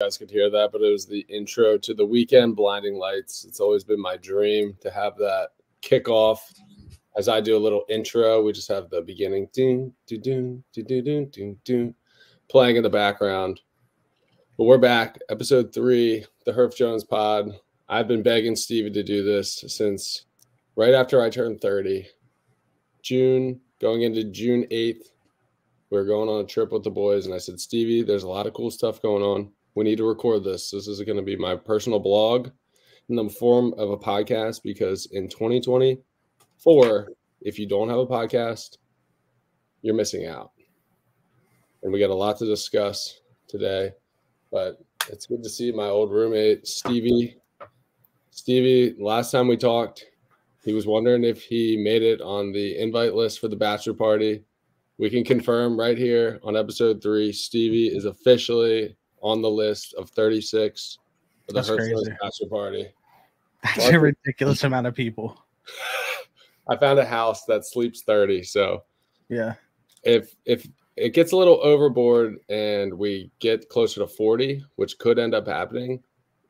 guys could hear that, but it was the intro to the weekend, Blinding Lights. It's always been my dream to have that kickoff. As I do a little intro, we just have the beginning ding, ding, ding, ding, ding, ding, ding, playing in the background. But we're back, episode 3, the Herf Jones Pod. I've been begging Stevie to do this since right after I turned 30. June, going into June 8th, we were going on a trip with the boys, and I said, Stevie, there's a lot of cool stuff going on. We need to record this. This is going to be my personal blog in the form of a podcast, because in 2024, if you don't have a podcast, you're missing out. And we got a lot to discuss today, but it's good to see my old roommate, Stevie. Stevie, last time we talked, he was wondering if he made it on the invite list for the bachelor party. We can confirm right here on episode 3, Stevie is officially on the list of 36 for the Herf Jones bachelor party. That's a ridiculous amount of people. I found a house that sleeps 30, so yeah. If it gets a little overboard and we get closer to 40, which could end up happening,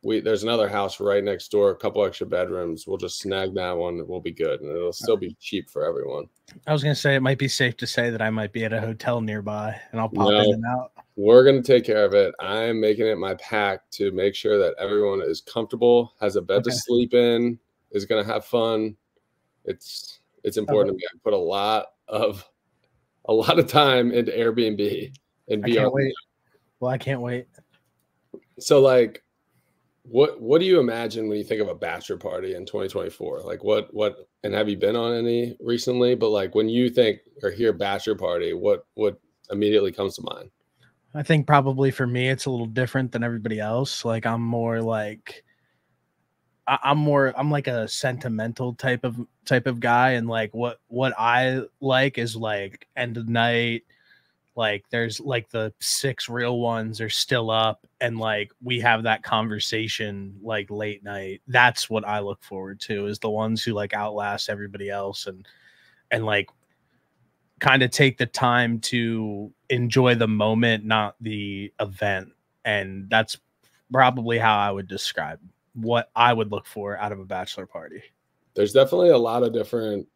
there's another house right next door, a couple extra bedrooms. We'll just snag that one. We'll be good, and it'll still be cheap for everyone. I was going to say, it might be safe to say that I might be at a hotel nearby, and I'll pop in and out. We're going to take care of it. I'm making it my pact to make sure that everyone is comfortable, has a bed to sleep in, is going to have fun. It's important to me. I put a lot of time into Airbnb and I can't wait. Well, I can't wait. So, like, what do you imagine when you think of a bachelor party in 2024? Like, what and have you been on any recently? But like, when you think or hear bachelor party, what immediately comes to mind? I think probably for me, it's a little different than everybody else. Like, I'm like a sentimental type of guy, and like what I like is like end of night. Like, there's like the 6 real ones are still up, and like we have that conversation like late night. That's what I look forward to, is the ones who like outlast everybody else and like kind of take the time to enjoy the moment, not the event. And that's probably how I would describe what I would look for out of a bachelor party. There's definitely a lot of different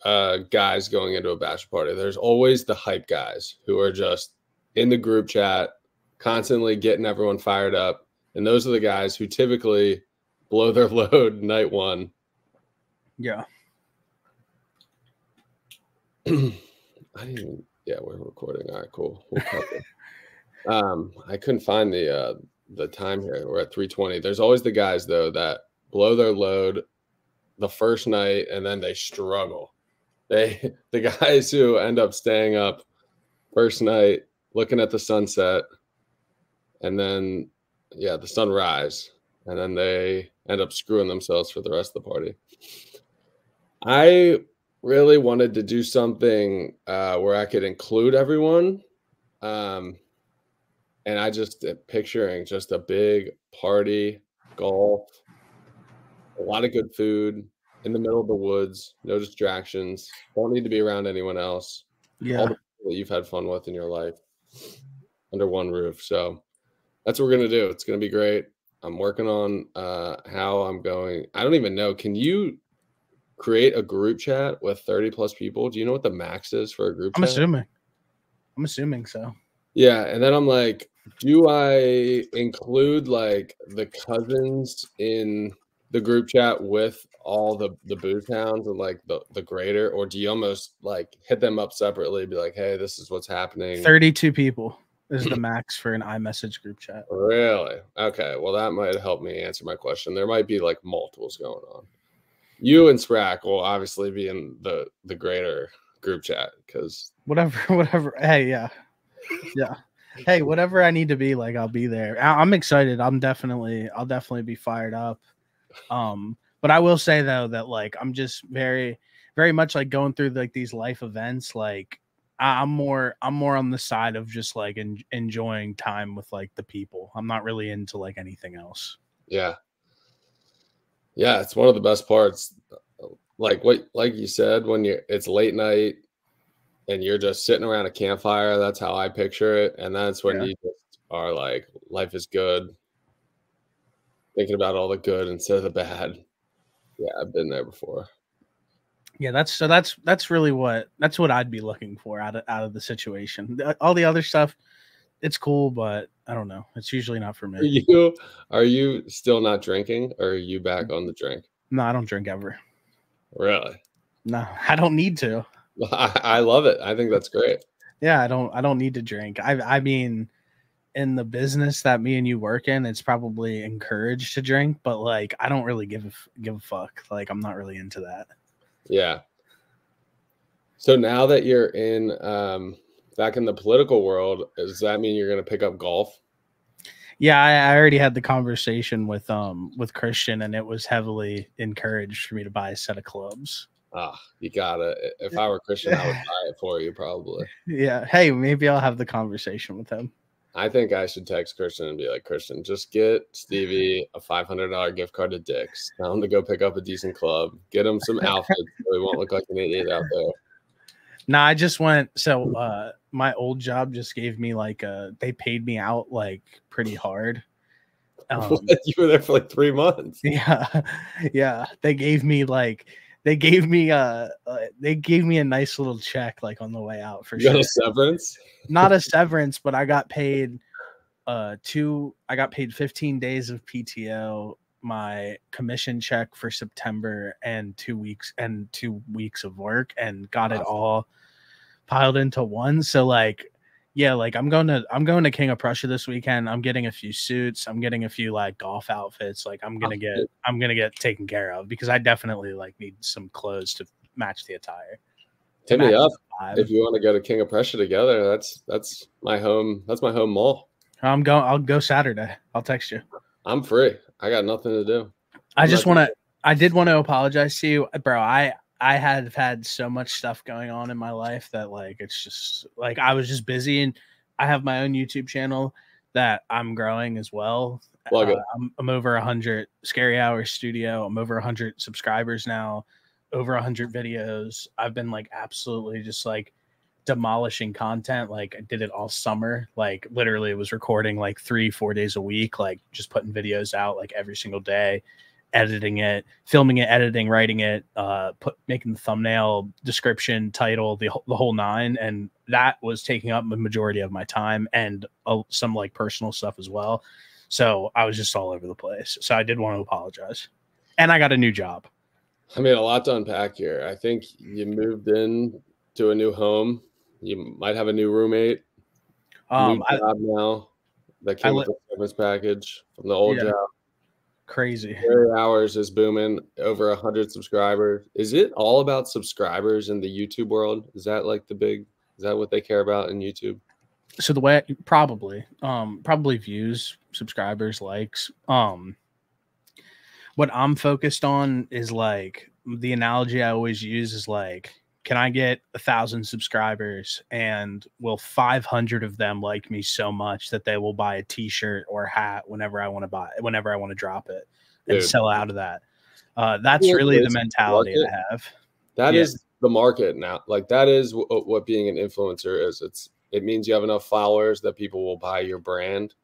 guys going into a bachelor party. There's always the hype guys who are just in the group chat, constantly getting everyone fired up. And those are the guys who typically blow their load night one. Yeah. We're recording. All right, cool. We'll cut it. I couldn't find the time here. We're at 3:20. There's always the guys, though, that blow their load the first night, and then they struggle. The guys who end up staying up first night, looking at the sunset, and then the sunrise, and then they end up screwing themselves for the rest of the party. I really wanted to do something where I could include everyone, and I just picturing just a big party, golf, a lot of good food in the middle of the woods, no distractions, don't need to be around anyone else. Yeah. All the people that you've had fun with in your life under one roof. So that's what we're going to do. It's going to be great. I'm working on how I'm going. I don't even know. Can you create a group chat with 30 plus people? Do you know what the max is for a group chat? I'm assuming so. Yeah. And then I'm like, do I include like the cousins in the group chat with all the booze hounds and like the grader, or do you almost like hit them up separately, be like, hey, this is what's happening? 32 people is the max for an iMessage group chat. Really? Okay. Well, that might help me answer my question. There might be like multiples going on. You and Sprack will obviously be in the grader group chat, because whatever. Hey, yeah. Hey, whatever I need to be, like, I'll be there. I'm excited. I'll definitely be fired up. But I will say though that like I'm just very, very much like going through like these life events. Like I'm more on the side of just like enjoying time with like the people. I'm not really into like anything else. Yeah, it's one of the best parts. Like you said, when it's late night and you're just sitting around a campfire, that's how I picture it. And that's when you just are like, life is good. thinking about all the good instead of the bad. Yeah, I've been there before. Yeah, that's really what I'd be looking for out of the situation. All the other stuff, it's cool, but I don't know. It's usually not for me. Are you still not drinking, or are you back on the drink? No, I don't drink ever. Really? No, I don't need to. I love it. I think that's great. Yeah, I don't need to drink. I mean, in the business that me and you work in, it's probably encouraged to drink, but like I don't really give a fuck. Like I'm not really into that. Yeah. So now that you're in back in the political world, does that mean you're going to pick up golf? Yeah, I already had the conversation with Christian, and it was heavily encouraged for me to buy a set of clubs. You gotta. If I were Christian, I would buy it for you, probably. Yeah. Hey, maybe I'll have the conversation with him. I think I should text Christian and be like, Christian, just get Stevie a $500 gift card to Dick's. Tell him to go pick up a decent club. Get him some outfits so he won't look like an idiot out there. Nah, I just went. So my old job just gave me like they paid me out like pretty hard. You were there for like 3 months. Yeah. They gave me a nice little check like on the way out for sure. Got a severance? Not a severance, but I got paid 15 days of PTO, my commission check for September, and 2 weeks of work, and got it all piled into one. So like, yeah, like I'm going to King of Prussia this weekend. I'm getting a few suits. I'm getting a few like golf outfits. Like I'm gonna get taken care of, because I definitely like need some clothes to match the attire. Hit me up if you want to go to King of Prussia together. That's my home. That's my home mall. I'll go Saturday. I'll text you. I'm free. I got nothing to do. I did want to apologize to you, bro. I have had so much stuff going on in my life that like it's just like I was just busy, and I have my own YouTube channel that I'm growing as well. I'm over 100 Scary Hours Studio. I'm over 100 subscribers now, over 100 videos. I've been like absolutely just like demolishing content. Like I did it all summer. Like literally was recording like 3-4 days a week, like just putting videos out like every single day, editing it, filming it, editing, writing it, making the thumbnail, description, title, the whole nine. And that was taking up the majority of my time, and some like personal stuff as well. So I was just all over the place. So I did want to apologize. And I got a new job. I mean, a lot to unpack here. I think you moved in to a new home. You might have a new roommate. New job now. That came with the service package from the old job. Crazy. Scary Hours is booming, over 100 subscribers. Is it all about subscribers in the YouTube world? Is that like is that what they care about in YouTube? So the way probably views, subscribers, likes. What I'm focused on is like the analogy I always use is like, can I get 1,000 subscribers, and will 500 of them like me so much that they will buy a t-shirt or a hat whenever I want to drop it and sell out of that? That's really the mentality I have. That is the market now. Like that is what being an influencer is. It means you have enough followers that people will buy your brand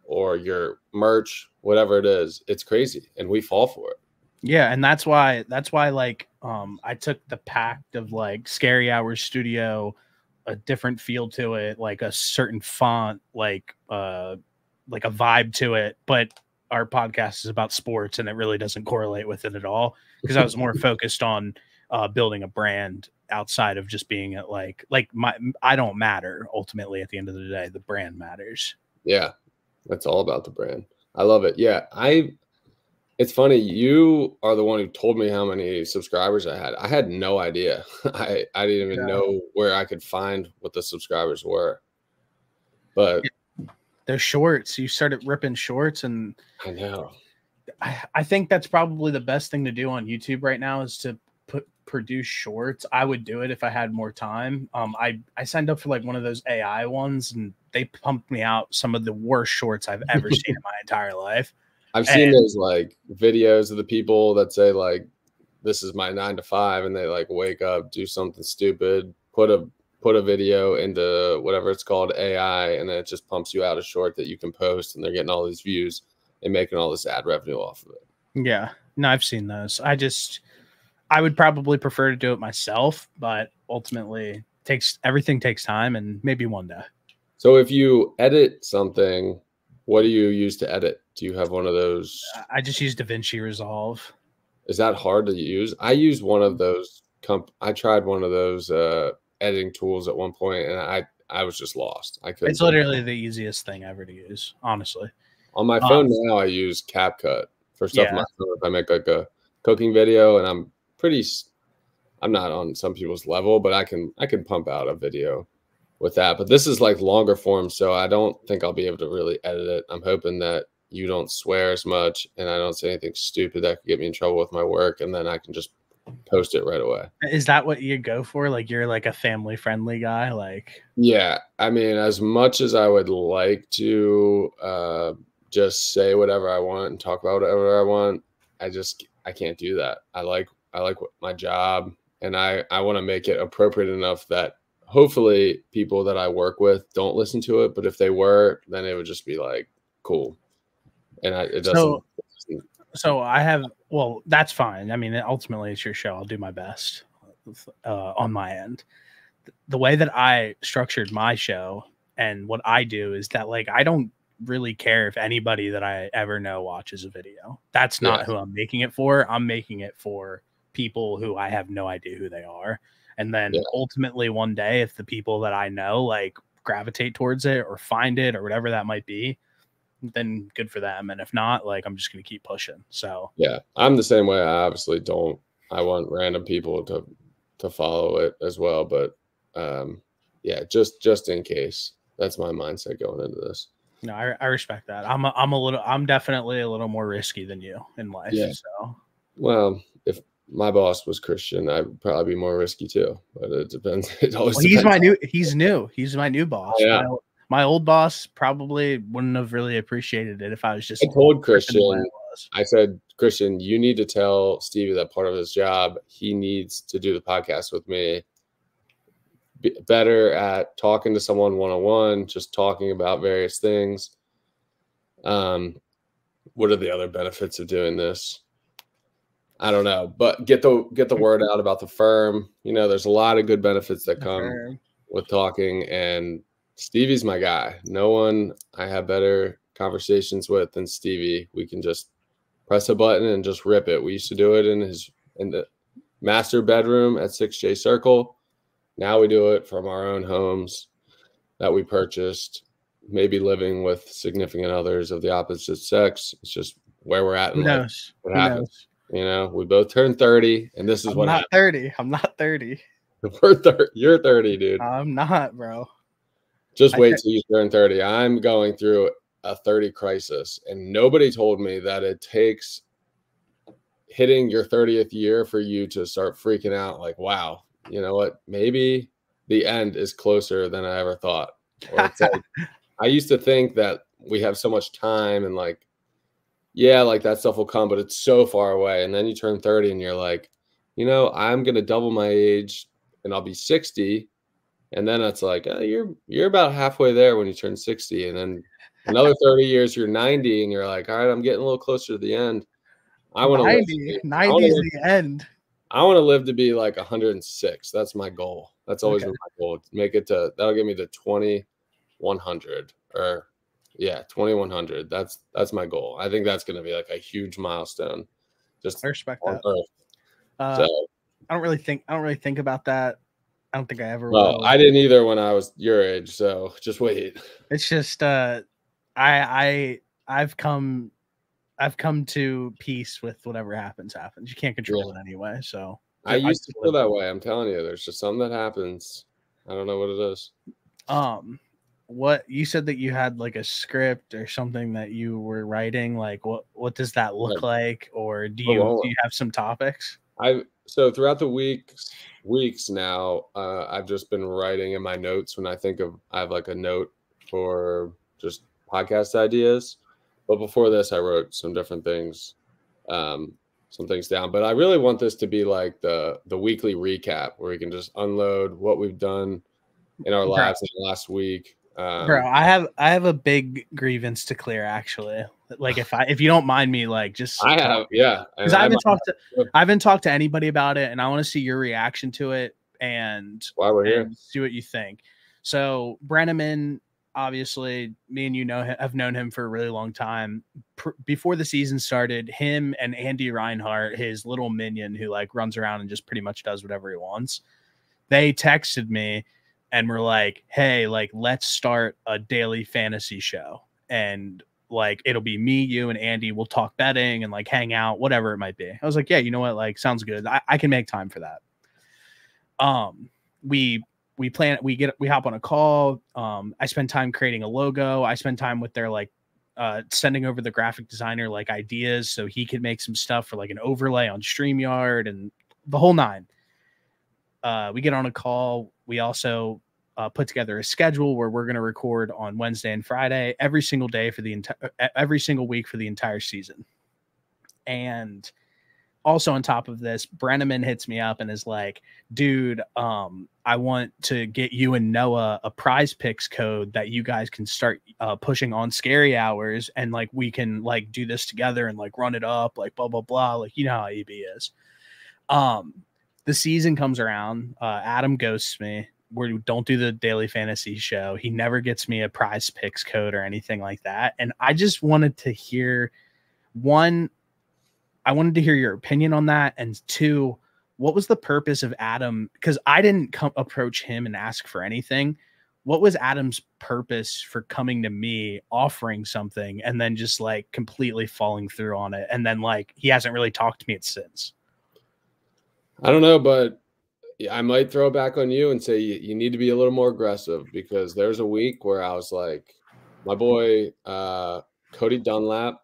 or your merch, whatever it is. It's crazy, and we fall for it. Yeah, and that's why like I took the pact of like Scary Hours Studio, a different feel to it, like a certain font, like a vibe to it, but our podcast is about sports, and it really doesn't correlate with it at all, because I was more focused on building a brand outside of just being at I don't matter. Ultimately, at the end of the day, the brand matters. Yeah, that's all about the brand. I love it. Yeah, it's funny. You are the one who told me how many subscribers I had. I had no idea. I didn't even know where I could find what the subscribers were. But they're shorts. You started ripping shorts, and I know. I think that's probably the best thing to do on YouTube right now is to produce shorts. I would do it if I had more time. I signed up for like one of those AI ones, and they pumped me out some of the worst shorts I've ever seen in my entire life. I've seen those like videos of the people that say like, this is my 9 to 5, and they like wake up, do something stupid, put a video into whatever it's called, AI, and then it just pumps you out a short that you can post, and they're getting all these views and making all this ad revenue off of it. Yeah, no, I've seen those. I would probably prefer to do it myself, but ultimately everything takes time, and maybe one day. So if you edit something, what do you use to edit? Do you have one of those? I just use DaVinci Resolve. Is that hard to use? I use one of those. I tried one of those editing tools at one point, and I was just lost. I couldn't. It's literally the easiest thing ever to use, honestly. On my phone now, I use CapCut for stuff. On my phone, if I make like a cooking video, and I'm not on some people's level, but I can pump out a video with that. But this is like longer form, so I don't think I'll be able to really edit it. I'm hoping that you don't swear as much and I don't say anything stupid that could get me in trouble with my work, and then I can just post it right away. Is that what you go for? Like, you're like a family friendly guy? Like, yeah, I mean, as much as I would like to just say whatever I want and talk about whatever I want, I can't do that. I like my job, and I want to make it appropriate enough that hopefully people that I work with don't listen to it, but if they were, then it would just be like, cool. And it doesn't. So I have, well, that's fine. I mean, ultimately it's your show. I'll do my best on my end. The way that I structured my show and what I do is that, like, I don't really care if anybody that I ever know watches a video. That's not who I'm making it for. I'm making it for people who I have no idea who they are. And then ultimately one day, if the people that I know like gravitate towards it or find it or whatever that might be, then good for them. And if not, like, I'm just going to keep pushing. So yeah, I'm the same way. I obviously don't. I want random people to follow it as well, but yeah, just in case. That's my mindset going into this. No, I respect that. I'm definitely a little more risky than you in life. Yeah. So, well, if my boss was Christian, I'd probably be more risky too. But it depends. It always. Well, he's new. He's my new boss. Yeah. My old boss probably wouldn't have really appreciated it if I was just. I told Christian. I said, Christian, you need to tell Stevie that part of his job, he needs to do the podcast with me. Be better at talking to someone one-on-one, just talking about various things. What are the other benefits of doing this? I don't know, but get the word out about the firm. You know, there's a lot of good benefits that come with talking, and Stevie's my guy. No one I have better conversations with than Stevie. We can just press a button and just rip it. We used to do it in the master bedroom at 6J Circle. Now we do it from our own homes that we purchased, maybe living with significant others of the opposite sex. It's just where we're at in life. What happens? You know, we both turned 30, and this is what happened. 30. I'm not 30. We're 30. You're 30, dude. I'm not, bro. Just wait till you turn 30. I'm going through a 30 crisis, and nobody told me that it takes hitting your 30th year for you to start freaking out like, wow, you know what? Maybe the end is closer than I ever thought. Or it's like, I used to think that we have so much time and like, yeah, like that stuff will come, but it's so far away. And then you turn 30 and you're like, you know, I'm going to double my age and I'll be 60. And then it's like, oh, you're about halfway there when you turn 60. And then another 30 years, you're 90 and you're like, all right, I'm getting a little closer to the end. I want to 90 is the end. I want to live to be like 106. That's my goal. That's always been my goal. Make it to, that'll give me the 2100 or 2100. That's my goal. I think that's going to be like a huge milestone. Just I respect that. So I don't really think about that. I don't think I ever will. I didn't either when I was your age. So just wait. It's just I've come to peace with whatever happens. You can't control it anyway. So I used to feel that way. I'm telling you, there's just something that happens. I don't know what it is. What you said that you had like a script or something that you were writing, like what does that look like? Or do you have some topics? So throughout the weeks now, I've just been writing in my notes when I have like a note for just podcast ideas. But before this, I wrote some different things, some things down. But I really want this to be like the weekly recap where we can just unload what we've done in our lives in the last week. Bro, I have a big grievance to clear, actually. Like if you don't mind me, like just I have, yeah, because I haven't talked to anybody about it, and I want to see your reaction to it and why we're here. See what you think. So Brenneman, obviously, me and you have known him for a really long time. Before the season started, him and Andy Reinhardt, his little minion who like runs around and just pretty much does whatever he wants, they texted me and were like, hey, like, let's start a daily fantasy show. And like, it'll be me, you, and Andy. We'll talk betting and like hang out, whatever it might be. I was like, yeah, you know what? Like, sounds good. I can make time for that. We hop on a call. I spend time creating a logo. I spend time with their like, sending over the graphic designer like ideas so he could make some stuff for like an overlay on StreamYard and the whole nine. We get on a call. We also put together a schedule where we're going to record on Wednesday and Friday every single day for every single week for the entire season. And also on top of this, Brenneman hits me up and is like, dude, I want to get you and Noah a Prize Picks code that you guys can start pushing on Scary Hours. And like, we can like do this together and like run it up, like blah, blah, blah. Like, you know how EB is. The season comes around. Adam ghosts me. We don't do the daily fantasy show. He never gets me a Prize Picks code or anything like that. And I just wanted to hear I wanted to hear your opinion on that. And two, what was the purpose of Adam? Because I didn't approach him and ask for anything. What was Adam's purpose for coming to me, offering something, and then just like completely falling through on it? And then like, he hasn't really talked to me since. I don't know, but I might throw it back on you and say you need to be a little more aggressive, because there's a week where I was like, my boy Cody Dunlap.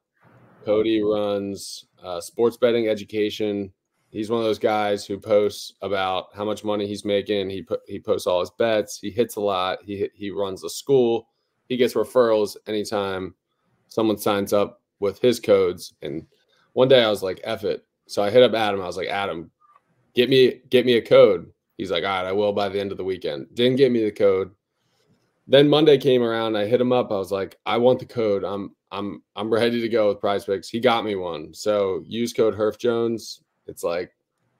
Cody runs sports betting education. He's one of those guys who posts about how much money he's making. He posts all his bets. He hits a lot. He runs a school. He gets referrals anytime someone signs up with his codes. And one day I was like, F it. So I hit up Adam. I was like, Adam, get me a code. He's like, all right, I will by the end of the weekend. Didn't get me the code. Then Monday came around. I hit him up. I was like, I want the code. I'm ready to go with Prize Picks. He got me one. So use code Herf Jones. It's like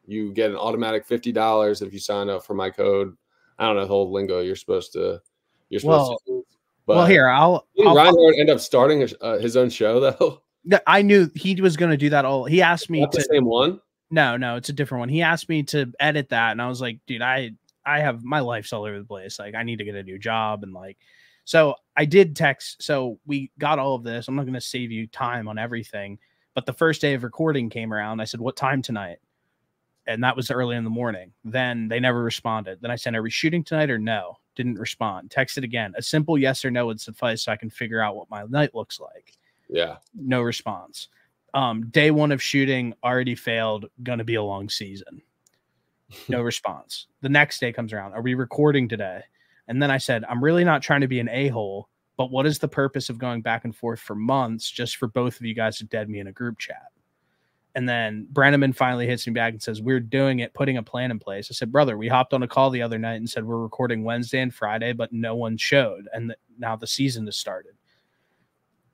you get an automatic $50 if you sign up for my code. I don't know the whole lingo you're supposed to use. But here I'll Reinhardt end up starting his own show though. I knew he was going to do that. He asked me the same one. No, it's a different one. He asked me to edit that, and I was like, dude, I have my life's all over the place. Like, I need to get a new job, and like, so I did text. So we got all of this. I'm not going to save you time on everything, but the first day of recording came around. I said, what time tonight? And that was early in the morning. Then they never responded. Then I said, are we shooting tonight or no? Didn't respond. Texted again. A simple yes or no would suffice so I can figure out what my night looks like. Yeah. No response. Day one of shooting already failed. Going to be a long season. No response. The next day comes around. Are we recording today? And then I said, I'm really not trying to be an a-hole, but what is the purpose of going back and forth for months just for both of you guys to dead me in a group chat? And then Brenneman finally hits me back and says, we're doing it, putting a plan in place. I said, brother, we hopped on a call the other night and said, we're recording Wednesday and Friday, but no one showed. And now the season has started.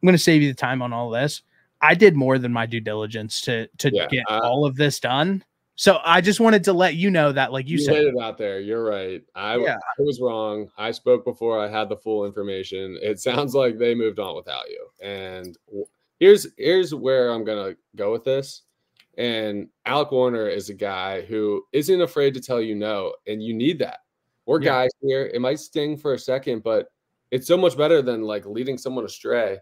I'm going to save you the time on all this. I did more than my due diligence to get all of this done. So I just wanted to let you know that, like you said, hit it out there. You're right. I was wrong. I spoke before I had the full information. It sounds like they moved on without you. And here's where I'm going to go with this. And Alec Warner is a guy who isn't afraid to tell you no, and you need that. We're guys here. It might sting for a second, but it's so much better than like leading someone astray.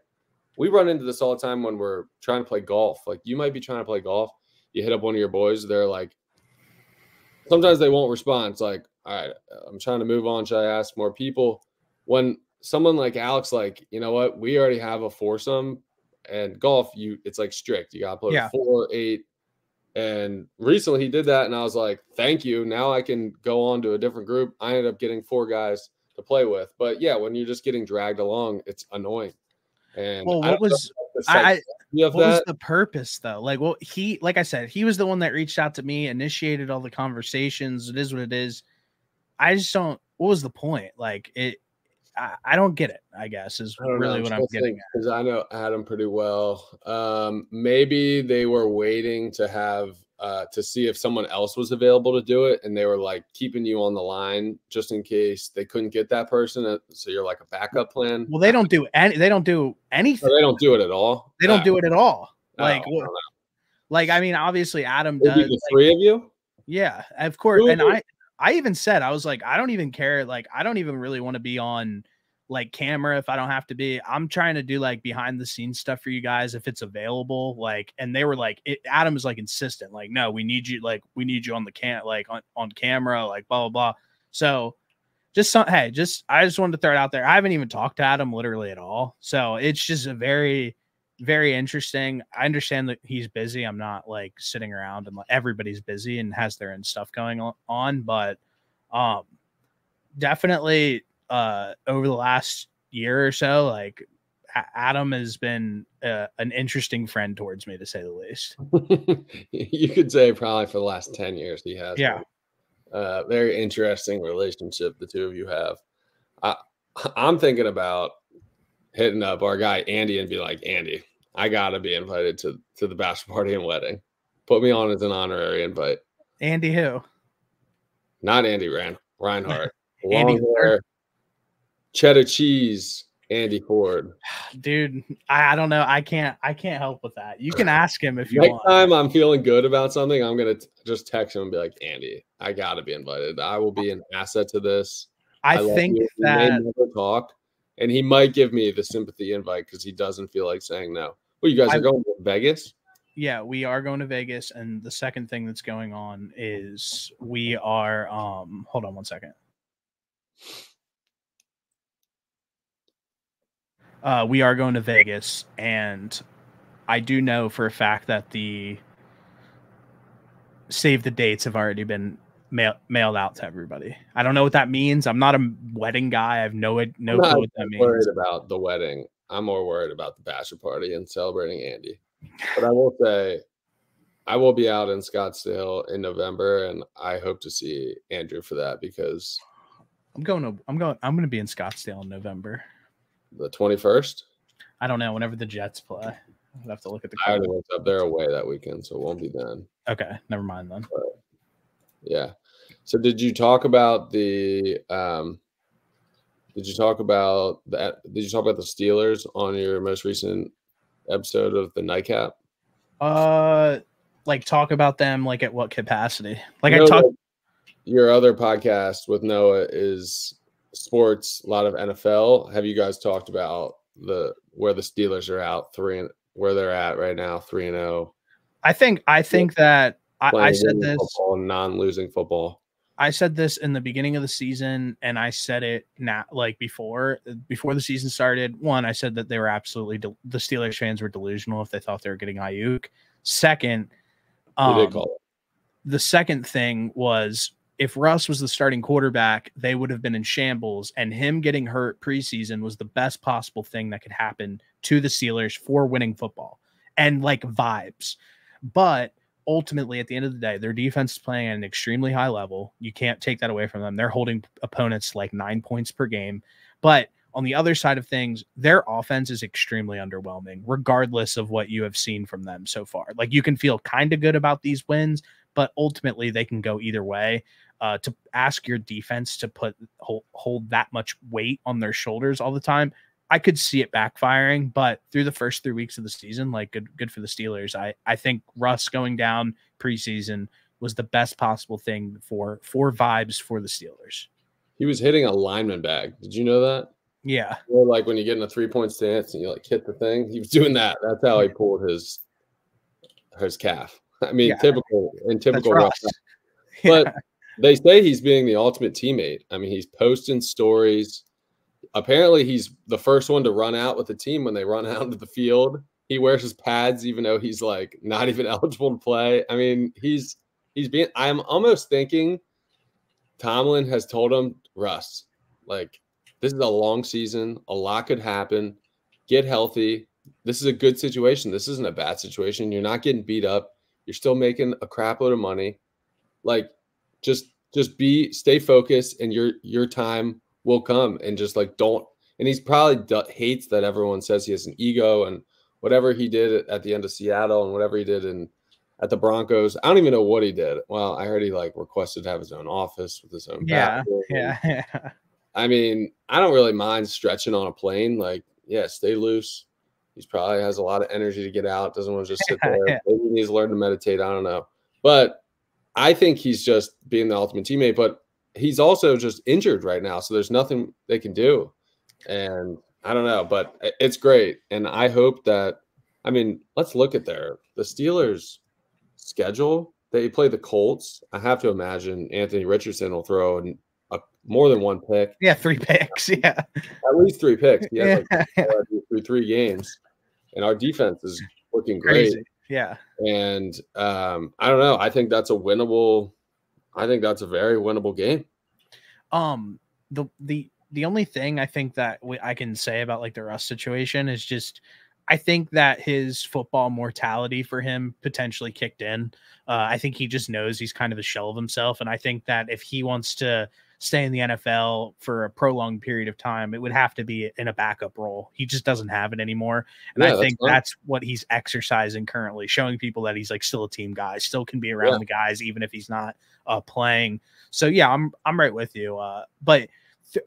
We run into this all the time when we're trying to play golf. Like, you might be trying to play golf. You hit up one of your boys. They're like, sometimes they won't respond. It's like, all right, I'm trying to move on. Should I ask more people? When someone like Alex, like, you know what? We already have a foursome, and golf, it's like strict. You got to play 4, 8. And recently he did that, and I was like, thank you. Now I can go on to a different group. I ended up getting 4 guys to play with. But yeah, when you're just getting dragged along, it's annoying. And what was the purpose though? Like, well, like I said, he was the one that reached out to me, initiated all the conversations. It is what it is. I just don't. What was the point? Like, I don't get it, I guess, is I don't know. really I'm what I'm still getting thinking because I know Adam pretty well. Maybe they were waiting to have to see if someone else was available to do it, and they were like keeping you on the line just in case they couldn't get that person. So you're like a backup plan. Well, they don't do anything. Oh, they don't do it at all. They don't do it at all. Like, I don't know. like I mean, obviously Adam Maybe does. the three of you. Yeah, of course. Who- And I even said, I was like, I don't even care. Like, I don't even really want to be on like camera if I don't have to be. I'm trying to do like behind the scenes stuff for you guys if it's available. Like, and they were like, Adam is like insistent, like, no, we need you, like, we need you on the on camera, like, blah, blah, blah. So I just wanted to throw it out there. I haven't even talked to Adam literally at all. So it's just a very, very interesting. I understand that he's busy. I'm not like sitting around and like everybody's busy and has their own stuff going on, but definitely over the last year or so, like Adam has been an interesting friend towards me, to say the least. You could say probably for the last 10 years he has. Yeah. Very interesting relationship the two of you have. I'm thinking about hitting up our guy Andy and be like, Andy, I gotta be invited to the bachelor party and wedding. Put me on as an honorary invite. Andy who? Not Andy Reinhardt. Andy Long hair, cheddar cheese, Andy Ford. Dude, I don't know. I can't help with that. You can ask him if you Next want. time I'm feeling good about something, I'm gonna just text him and be like, Andy, I gotta be invited. I will be an asset to this. I think you. that We may never talk, and he might give me the sympathy invite because he doesn't feel like saying no. Well, you guys are going to Vegas? Yeah, we are going to Vegas, and the second thing that's going on is we are hold on one second. We are going to Vegas, and I do know for a fact that the save the dates have already been mailed out to everybody. I don't know what that means. I'm not a wedding guy. I have no clue what that means. Worried about the wedding. I'm more worried about the bachelor party and celebrating Andy. But I will say, I will be out in Scottsdale in November, and I hope to see Andrew for that because I'm going to be in Scottsdale in November. The 21st. I don't know. Whenever the Jets play, I'll have to look at the. I already went up there away that weekend, so it won't be then. Okay, never mind then. But, yeah. So, did you talk about the? Did you talk about that? Did you talk about the Steelers on your most recent episode of the Nightcap? Like talk about them like at what capacity? Like I talked. Like your other podcast with Noah is sports, a lot of NFL. Have you guys talked about where the Steelers are out where they're at right now, 3-0? I think that I said this non-losing football. I said this in the beginning of the season, and I said it now, like before the season started. One, I said that they were absolutely the Steelers fans were delusional if they thought they were getting Ayuk. Second, the second thing was if Russ was the starting quarterback, they would have been in shambles, and him getting hurt preseason was the best possible thing that could happen to the Steelers for winning football and like vibes. But ultimately, at the end of the day, their defense is playing at an extremely high level. You can't take that away from them. They're holding opponents like 9 points per game. But on the other side of things, their offense is extremely underwhelming, regardless of what you have seen from them so far. Like you can feel kind of good about these wins, but ultimately they can go either way. To ask your defense to hold that much weight on their shoulders all the time, I could see it backfiring, but through the first 3 weeks of the season, like good for the Steelers. I think Russ going down preseason was the best possible thing for vibes for the Steelers. He was hitting a lineman bag. Did you know that? Yeah. Or like when you get in a 3-point stance and you like hit the thing, he was doing that. That's how he pulled his calf. I mean, Yeah. typical Russ. But they say he's being the ultimate teammate. I mean, he's posting stories. Apparently, he's the first one to run out with the team when they run out into the field. He wears his pads, even though he's like not even eligible to play. I mean, he's being. I'm almost thinking Tomlin has told him, Russ, like this is a long season. A lot could happen. Get healthy. This is a good situation. This isn't a bad situation. You're not getting beat up. You're still making a crap load of money. Like, just stay focused, and your time will come and just like don't. And he's probably hates that everyone says he has an ego and whatever he did at the end of Seattle and whatever he did at the Broncos. I don't even know what he did. Well, I heard he like requested to have his own office with his own bathroom. Yeah. I mean, I don't really mind stretching on a plane. Like, yeah, stay loose. He probably has a lot of energy to get out. Doesn't want to just sit there. Yeah. Maybe he needs to learn to meditate. I don't know. But I think he's just being the ultimate teammate. But he's also just injured right now. So there's nothing they can do. And I don't know. But it's great. And I hope that, I mean, let's look at the Steelers' schedule. They play the Colts. I have to imagine Anthony Richardson will throw more than one pick. Yeah, 3 picks. Yeah. At least 3 picks. He has Yeah. through 3 games. And our defense is looking great. Crazy. Yeah. And I don't know. I think that's a very winnable game. The only thing I think that I can say about like the Russ situation is just, I think that his football mortality for him potentially kicked in. I think he just knows he's kind of a shell of himself. And I think that if he wants to stay in the NFL for a prolonged period of time, it would have to be in a backup role. He just doesn't have it anymore. And I think that's what he's exercising currently, showing people that he's like still a team guy, still can be around the guys, even if he's not playing. So yeah, I'm right with you. But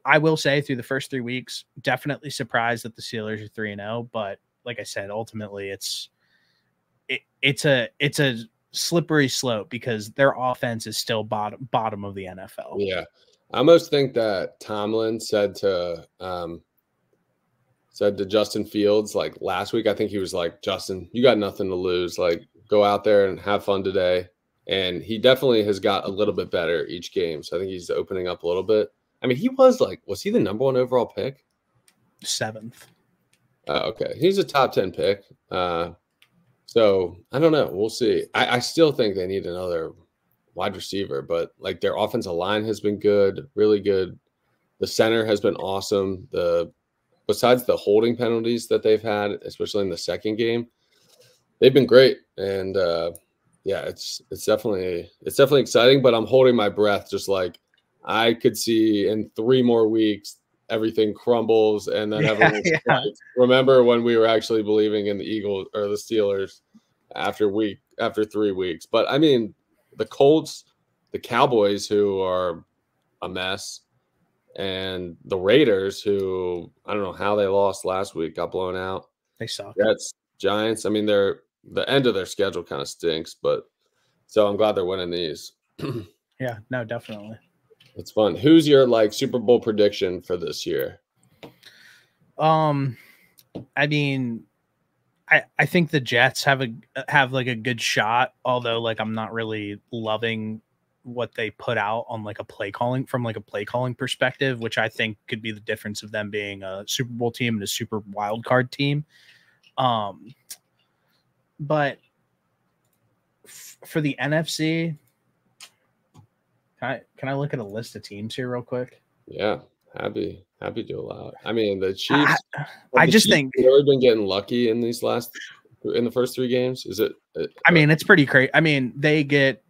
I will say through the first 3 weeks, definitely surprised that the Steelers are 3-0, but like I said, ultimately it's a slippery slope because their offense is still bottom of the NFL. Yeah. I almost think that Tomlin said to Justin Fields like last week, I think he was like, Justin, you got nothing to lose. Like, go out there and have fun today. And he definitely has got a little bit better each game. So I think he's opening up a little bit. I mean, was he the number 1 overall pick? 7th. Okay. He's a top 10 pick. So I don't know. We'll see. I still think they need another wide receiver, but like their offensive line has been good, really good. The center has been awesome. Besides the holding penalties that they've had, especially in the second game, they've been great. And yeah, it's definitely exciting, but I'm holding my breath. Just like I could see in 3 more weeks, everything crumbles and then everyone's like, remember when we were actually believing in the Eagles or the Steelers after 3 weeks. But I mean, the Colts, the Cowboys, who are a mess, and the Raiders, who I don't know how they lost last week, got blown out. They suck. Jets, Giants. I mean, the end of their schedule kind of stinks, but so I'm glad they're winning these. Yeah, no, definitely. It's fun. Who's your like Super Bowl prediction for this year? I mean, I think the Jets have like a good shot, although like I'm not really loving what they put out on like a play calling perspective, which I think could be the difference of them being a Super Bowl team and a super wild card team. But for the NFC, can I look at a list of teams here real quick? Yeah, happy to allow it. I mean, the Chiefs. I just think they've really been getting lucky in the first 3 games. Is it? I mean, it's pretty crazy. I mean, they get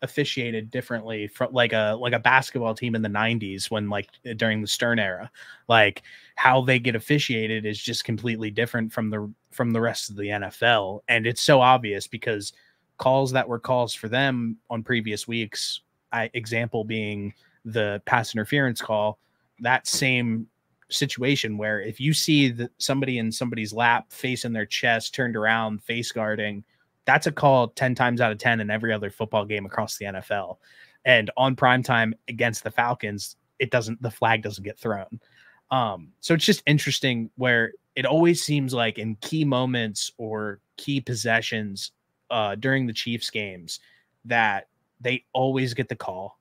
officiated differently from like a basketball team in the 90s when like during the Stern era. Like how they get officiated is just completely different from the rest of the NFL, and it's so obvious because calls that were calls for them on previous weeks. Example being the pass interference call, that same situation where if you see somebody in somebody's lap, face in their chest, turned around, face guarding, that's a call 10 times out of 10 in every other football game across the NFL. And on primetime against the Falcons, the flag doesn't get thrown. So it's just interesting where it always seems like in key moments or key possessions during the Chiefs games that they always get the call.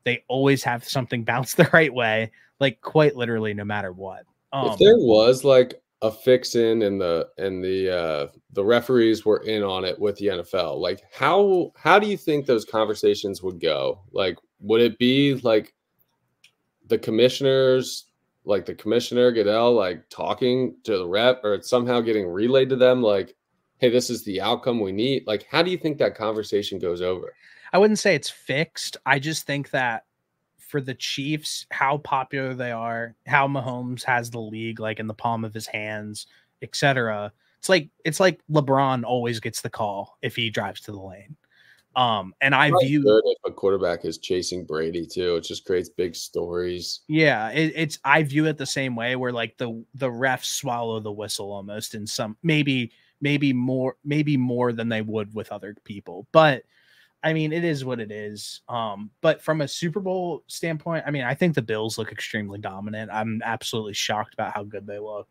They always have something bounce the right way, like quite literally no matter what. If there was like a fix-in and the referees were in on it with the NFL, like how do you think those conversations would go? Like, would it be like the commissioners, like the commissioner Goodell, like talking to the rep, or it's somehow getting relayed to them like, hey, this is the outcome we need? Like, how do you think that conversation goes over? I wouldn't say it's fixed. I just think that for the Chiefs, how popular they are, how Mahomes has the league like in the palm of his hands, etc. It's like LeBron always gets the call if he drives to the lane. And I view good if a quarterback is chasing Brady too. It just creates big stories. Yeah, it's I view it the same way where like the refs swallow the whistle almost in some maybe more than they would with other people. But I mean, it is what it is. But from a Super Bowl standpoint, I mean, I think the Bills look extremely dominant. I'm absolutely shocked about how good they look.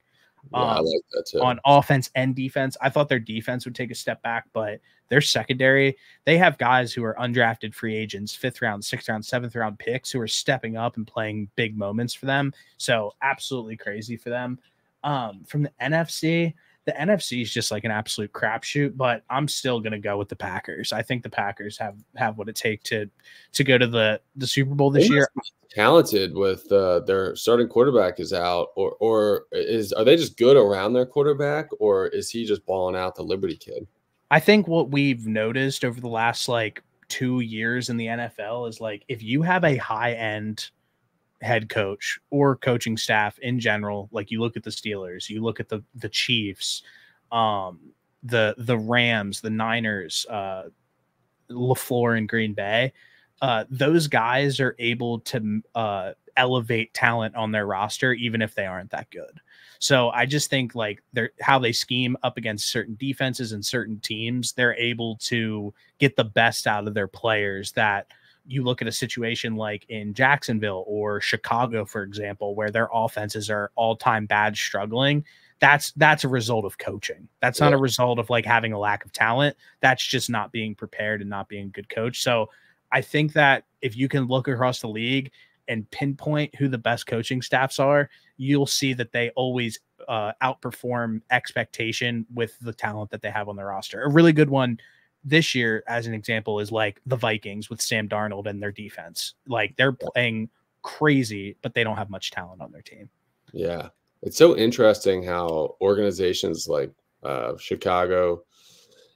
Yeah, I like that too. On offense and defense. I thought their defense would take a step back, but their secondary, they have guys who are undrafted free agents, 5th round, 6th round, 7th round picks who are stepping up and playing big moments for them. So absolutely crazy for them. From the NFC is just like an absolute crapshoot, but I'm still going to go with the Packers. I think the Packers have what it takes to go to the Super Bowl this year. Talented with their starting quarterback is out, or are they just good around their quarterback, or is he just balling out the Liberty kid? I think what we've noticed over the last like 2 years in the NFL is like if you have a high end head coach or coaching staff in general, like you look at the Steelers, you look at the Chiefs, the Rams, the Niners, LaFleur in Green Bay, those guys are able to elevate talent on their roster, even if they aren't that good. So I just think like how they scheme up against certain defenses and certain teams, they're able to get the best out of their players. That you look at a situation like in Jacksonville or Chicago, for example, where their offenses are all-time bad, struggling. That's a result of coaching. That's not a result of like having a lack of talent. That's just not being prepared and not being a good coach. So I think that if you can look across the league and pinpoint who the best coaching staffs are, you'll see that they always outperform expectation with the talent that they have on their roster. A really good one this year, as an example, is like the Vikings with Sam Darnold and their defense. Like they're playing crazy, but they don't have much talent on their team. Yeah. It's so interesting how organizations like Chicago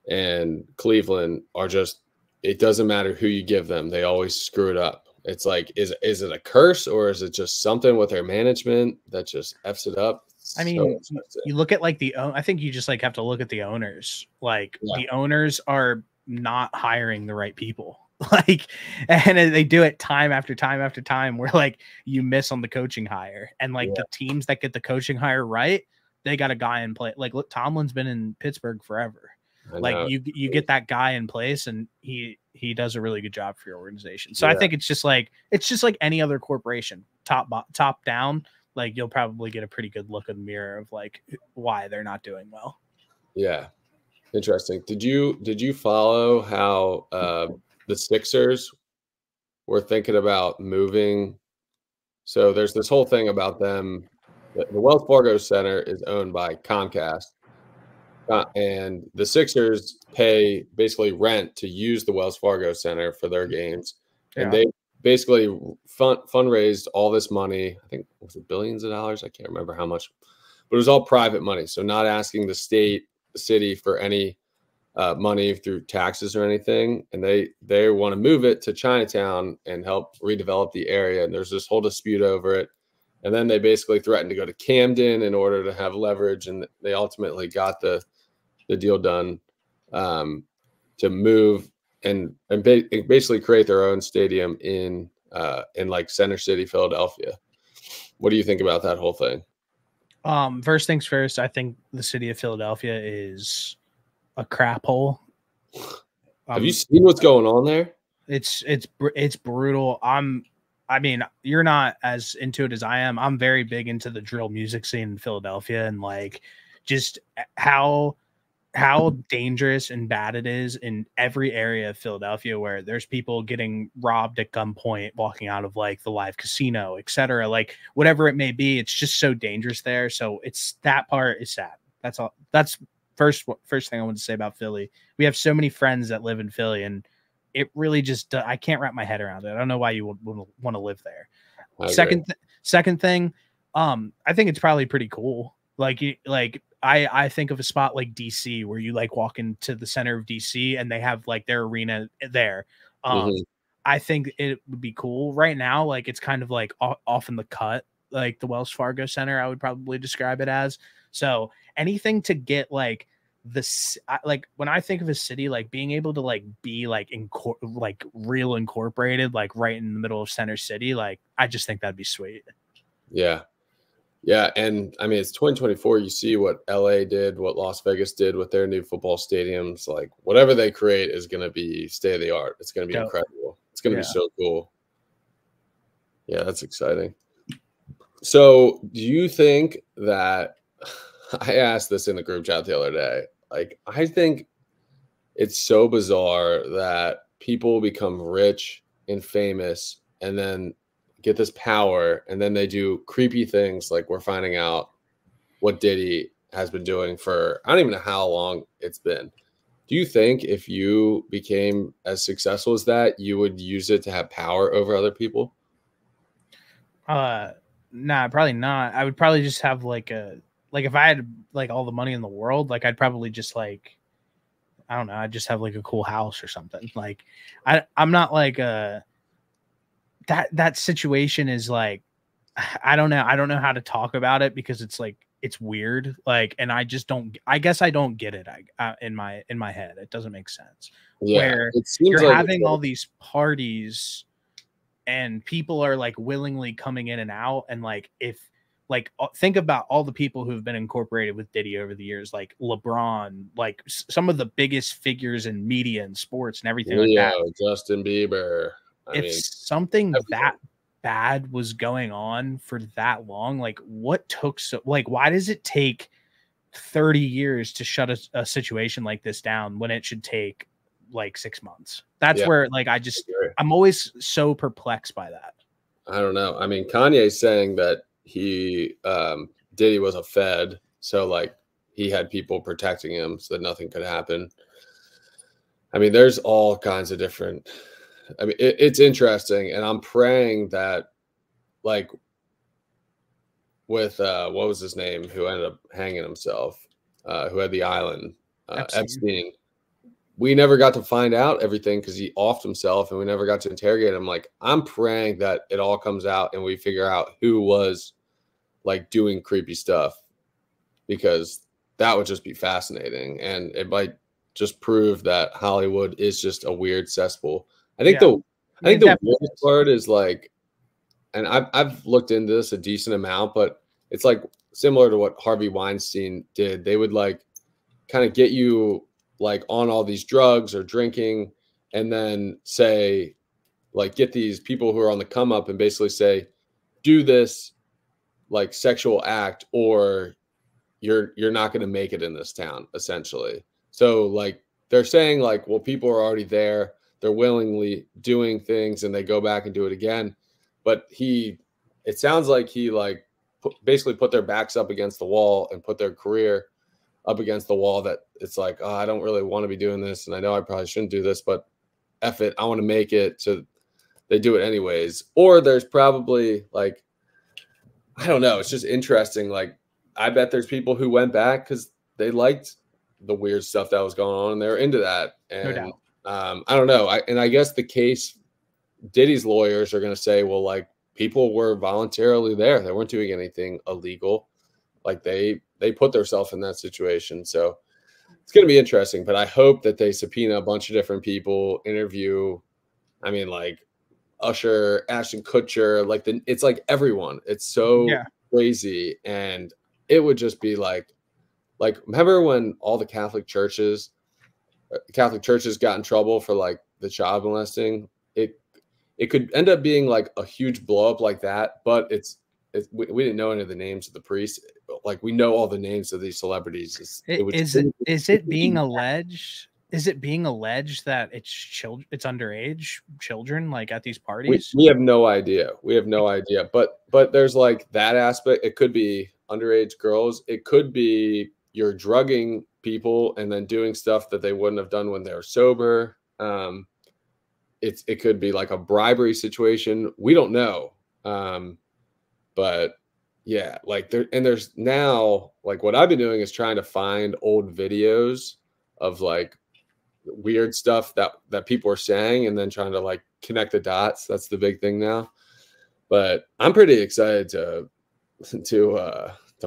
and Cleveland are just, it doesn't matter who you give them. They always screw it up. It's like, is it a curse, or is it just something with their management that just F's it up? I mean, you look at like I think you just like have to look at the owners. Like the owners are not hiring the right people. Like, and they do it time after time after time where like you miss on the coaching hire, and like the teams that get the coaching hire right, they got a guy in play. Like, look, Tomlin's been in Pittsburgh forever. Like you get that guy in place, and he does a really good job for your organization. So I think it's just like any other corporation, top down. Like you'll probably get a pretty good look in the mirror of like why they're not doing well. Yeah, interesting. Did you follow how the Sixers were thinking about moving? So there's this whole thing about them. The Wells Fargo Center is owned by Comcast. And the Sixers pay basically rent to use the Wells Fargo Center for their games. And they basically fundraised all this money. I think, was it billions of dollars? I can't remember how much, but it was all private money. So not asking the city for any money through taxes or anything. And they want to move it to Chinatown and help redevelop the area. And there's this whole dispute over it. And then they basically threatened to go to Camden in order to have leverage. And they ultimately got the deal done to move and basically create their own stadium in like Center City, Philadelphia. What do you think about that whole thing? First things first, I think the city of Philadelphia is a crap hole. Have you seen what's going on there? It's brutal. I mean, you're not as into it as I am. I'm very big into the drill music scene in Philadelphia, and like just how dangerous and bad it is in every area of Philadelphia where there's people getting robbed at gunpoint, walking out of like the live casino, etc. Like whatever it may be, it's just so dangerous there. So that part is sad. That's all. That's first thing I want to say about Philly. We have so many friends that live in Philly, and it really just, I can't wrap my head around it. I don't know why you would want to live there. Second thing, I think it's probably pretty cool. I think of a spot like DC where you like walk into the center of DC and they have like their arena there. I I think it would be cool right now. Like it's kind of like off in the cut, like the Wells Fargo Center, I would probably describe it as. So anything to get like like when I think of a city, like being able to like be like like real incorporated, like right in the middle of center city, like I just think that'd be sweet. Yeah. Yeah, and I mean, it's 2024. You see what LA did, what Las Vegas did with their new football stadiums. Like, whatever they create is going to be state of the art. It's going to be incredible. It's going to be so cool. Yeah, that's exciting. So, do you think that I asked this in the group chat the other day? Like, I think it's so bizarre that people become rich and famous and then get this power, and then they do creepy things like we're finding out what Diddy has been doing for I don't even know how long it's been. Do you think if you became as successful as that, you would use it to have power over other people? Nah, probably not. I would probably just have like if I had like all the money in the world, like I'd probably just like, I don't know, I'd just have like a cool house or something. Like I'm not like that situation is like, I don't know how to talk about it because it's like it's weird, like, and I guess I don't get it. In my head it doesn't make sense. Where it seems you're like having all these parties and people are like willingly coming in and out, and like if like think about all the people who've been incorporated with Diddy over the years, like LeBron, like some of the biggest figures in media and sports and everything like that. Justin Bieber. If something that bad was going on for that long, like what took so like why does it take 30 years to shut a situation like this down when it should take like 6 months? That's where like I'm always so perplexed by that. I don't know. I mean, Kanye's saying that Diddy was a Fed, so like he had people protecting him so that nothing could happen. I mean, there's all kinds of different. I mean, it's interesting, and I'm praying that, like, with what was his name, who ended up hanging himself, who had the island, Epstein. We never got to find out everything because he offed himself, and we never got to interrogate him. Like, I'm praying that it all comes out and we figure out who was like doing creepy stuff, because that would just be fascinating, and it might just prove that Hollywood is just a weird cesspool. I think the weirdest part is like, and I've looked into this a decent amount, but it's like similar to what Harvey Weinstein did. They would like kind of get you like on all these drugs or drinking, and then say, like, get these people who are on the come up and basically say, do this like sexual act or you're not going to make it in this town, essentially. So like they're saying like, well, people are already there, they're willingly doing things, and they go back and do it again. But it sounds like he like basically put their backs up against the wall and put their career up against the wall, that it's like, oh, I don't really want to be doing this, and I know I probably shouldn't do this, but F it, I want to make it. So they do it anyways. Or there's probably like, I don't know, it's just interesting. Like, I bet there's people who went back because they liked the weird stuff that was going on and they're into that. And no doubt. I don't know. I guess the case, Diddy's lawyers are going to say, well, like, people were voluntarily there. They weren't doing anything illegal. Like they put themselves in that situation. So it's going to be interesting, but I hope that they subpoena a bunch of different people, interview. I mean, like Usher, Ashton Kutcher, like it's like everyone. It's so crazy. And it would just be like, remember when all the Catholic churches got in trouble for like the child molesting? It could end up being like a huge blow up like that, but we didn't know any of the names of the priests. Like, we know all the names of these celebrities. Is it being alleged? Is it being alleged that it's underage children like at these parties? We have no idea. But there's like that aspect. It could be underage girls. It could be you're drugging people and then doing stuff that they wouldn't have done when they're sober. It could be like a bribery situation. We don't know. But yeah, like there's now, like, what I've been doing is trying to find old videos of like weird stuff that people are saying, and then trying to like connect the dots. That's the big thing now. But I'm pretty excited to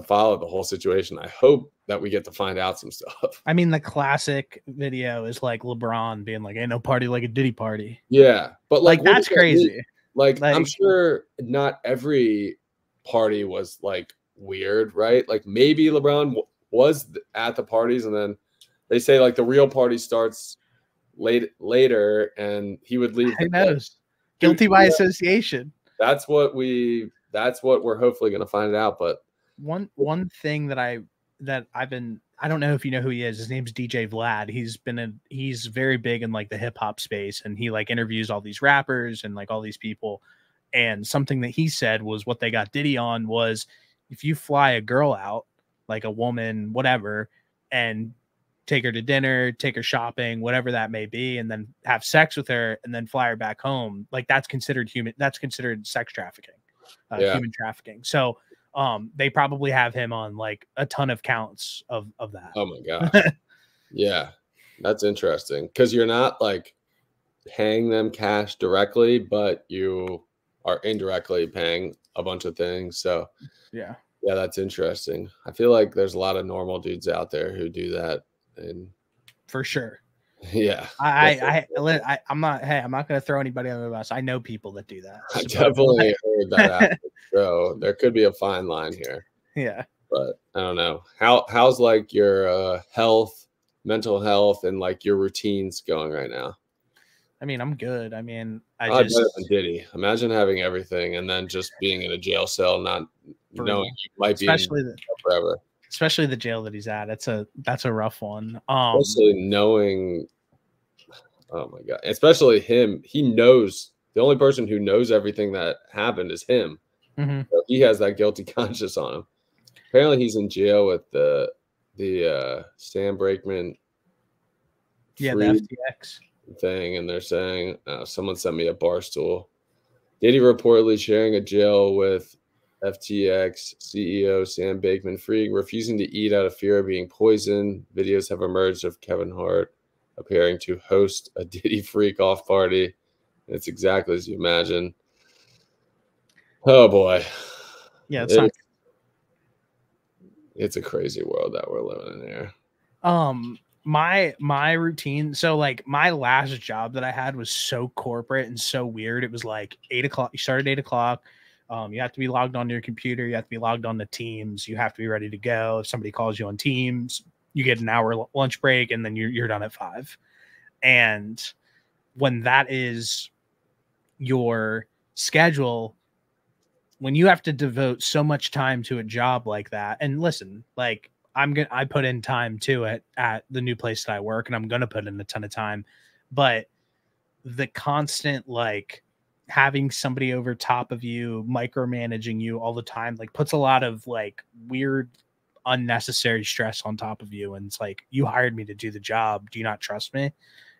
follow the whole situation. I hope that we get to find out some stuff. I mean, the classic video is like LeBron being like, "Ain't no party like a Diddy party." Yeah, but like that's crazy. Like I'm sure not every party was like weird, right? Like maybe LeBron was at the parties, and then they say like the real party starts later, and he would leave. Who knows? Guilty by association. That's what we're hopefully going to find out. But one thing that I've been, I don't know if you know who he is. His name's DJ Vlad. He's very big in like the hip hop space, and he like interviews all these rappers and like all these people. And something that he said was what they got Diddy on was, if you fly a girl out, like a woman, whatever, and take her to dinner, take her shopping, whatever that may be, and then have sex with her and then fly her back home, like that's considered sex trafficking, human trafficking. So they probably have him on like a ton of counts of that. Oh my gosh. Yeah, that's interesting, because you're not like paying them cash directly, but you are indirectly paying a bunch of things. So yeah, that's interesting. I feel like there's a lot of normal dudes out there who do that. And for sure. Yeah. I'm not going to throw anybody under the bus. I know people that do that. I definitely heard that after the show. There could be a fine line here. Yeah. But I don't know. How's like your health, mental health, and like your routines going right now? I mean, I'm good. I mean, better than Diddy. Imagine having everything and then just being in a jail cell, not knowing you might be in forever. Especially the jail that he's at. That's a rough one. Especially knowing, oh my God, especially him. He knows, the only person who knows everything that happened is him. Mm-hmm. So he has that guilty conscience on him. Apparently he's in jail with the Sam Brakeman. Yeah, the FTX thing. And they're saying, someone sent me a Barstool. Diddy reportedly sharing a jail with FTX CEO Sam Bankman-Fried, refusing to eat out of fear of being poisoned. Videos have emerged of Kevin Hart appearing to host a Diddy freak off party. It's exactly as you imagine. Oh boy. Yeah, it's a crazy world that we're living in here. My routine, so like my last job that I had was so corporate and so weird. It was like 8 o'clock. You start at 8 o'clock. You have to be logged on your computer. You have to be logged on to Teams. You have to be ready to go. If somebody calls you on Teams, you get an hour lunch break, and then you're done at 5. And when that is your schedule, when you have to devote so much time to a job like that, and listen, like I put in time too at the new place that I work, and I'm going to put in a ton of time, but the constant, like, having somebody over top of you, micromanaging you all the time, like puts a lot of like weird, unnecessary stress on top of you. And it's like, you hired me to do the job. Do you not trust me?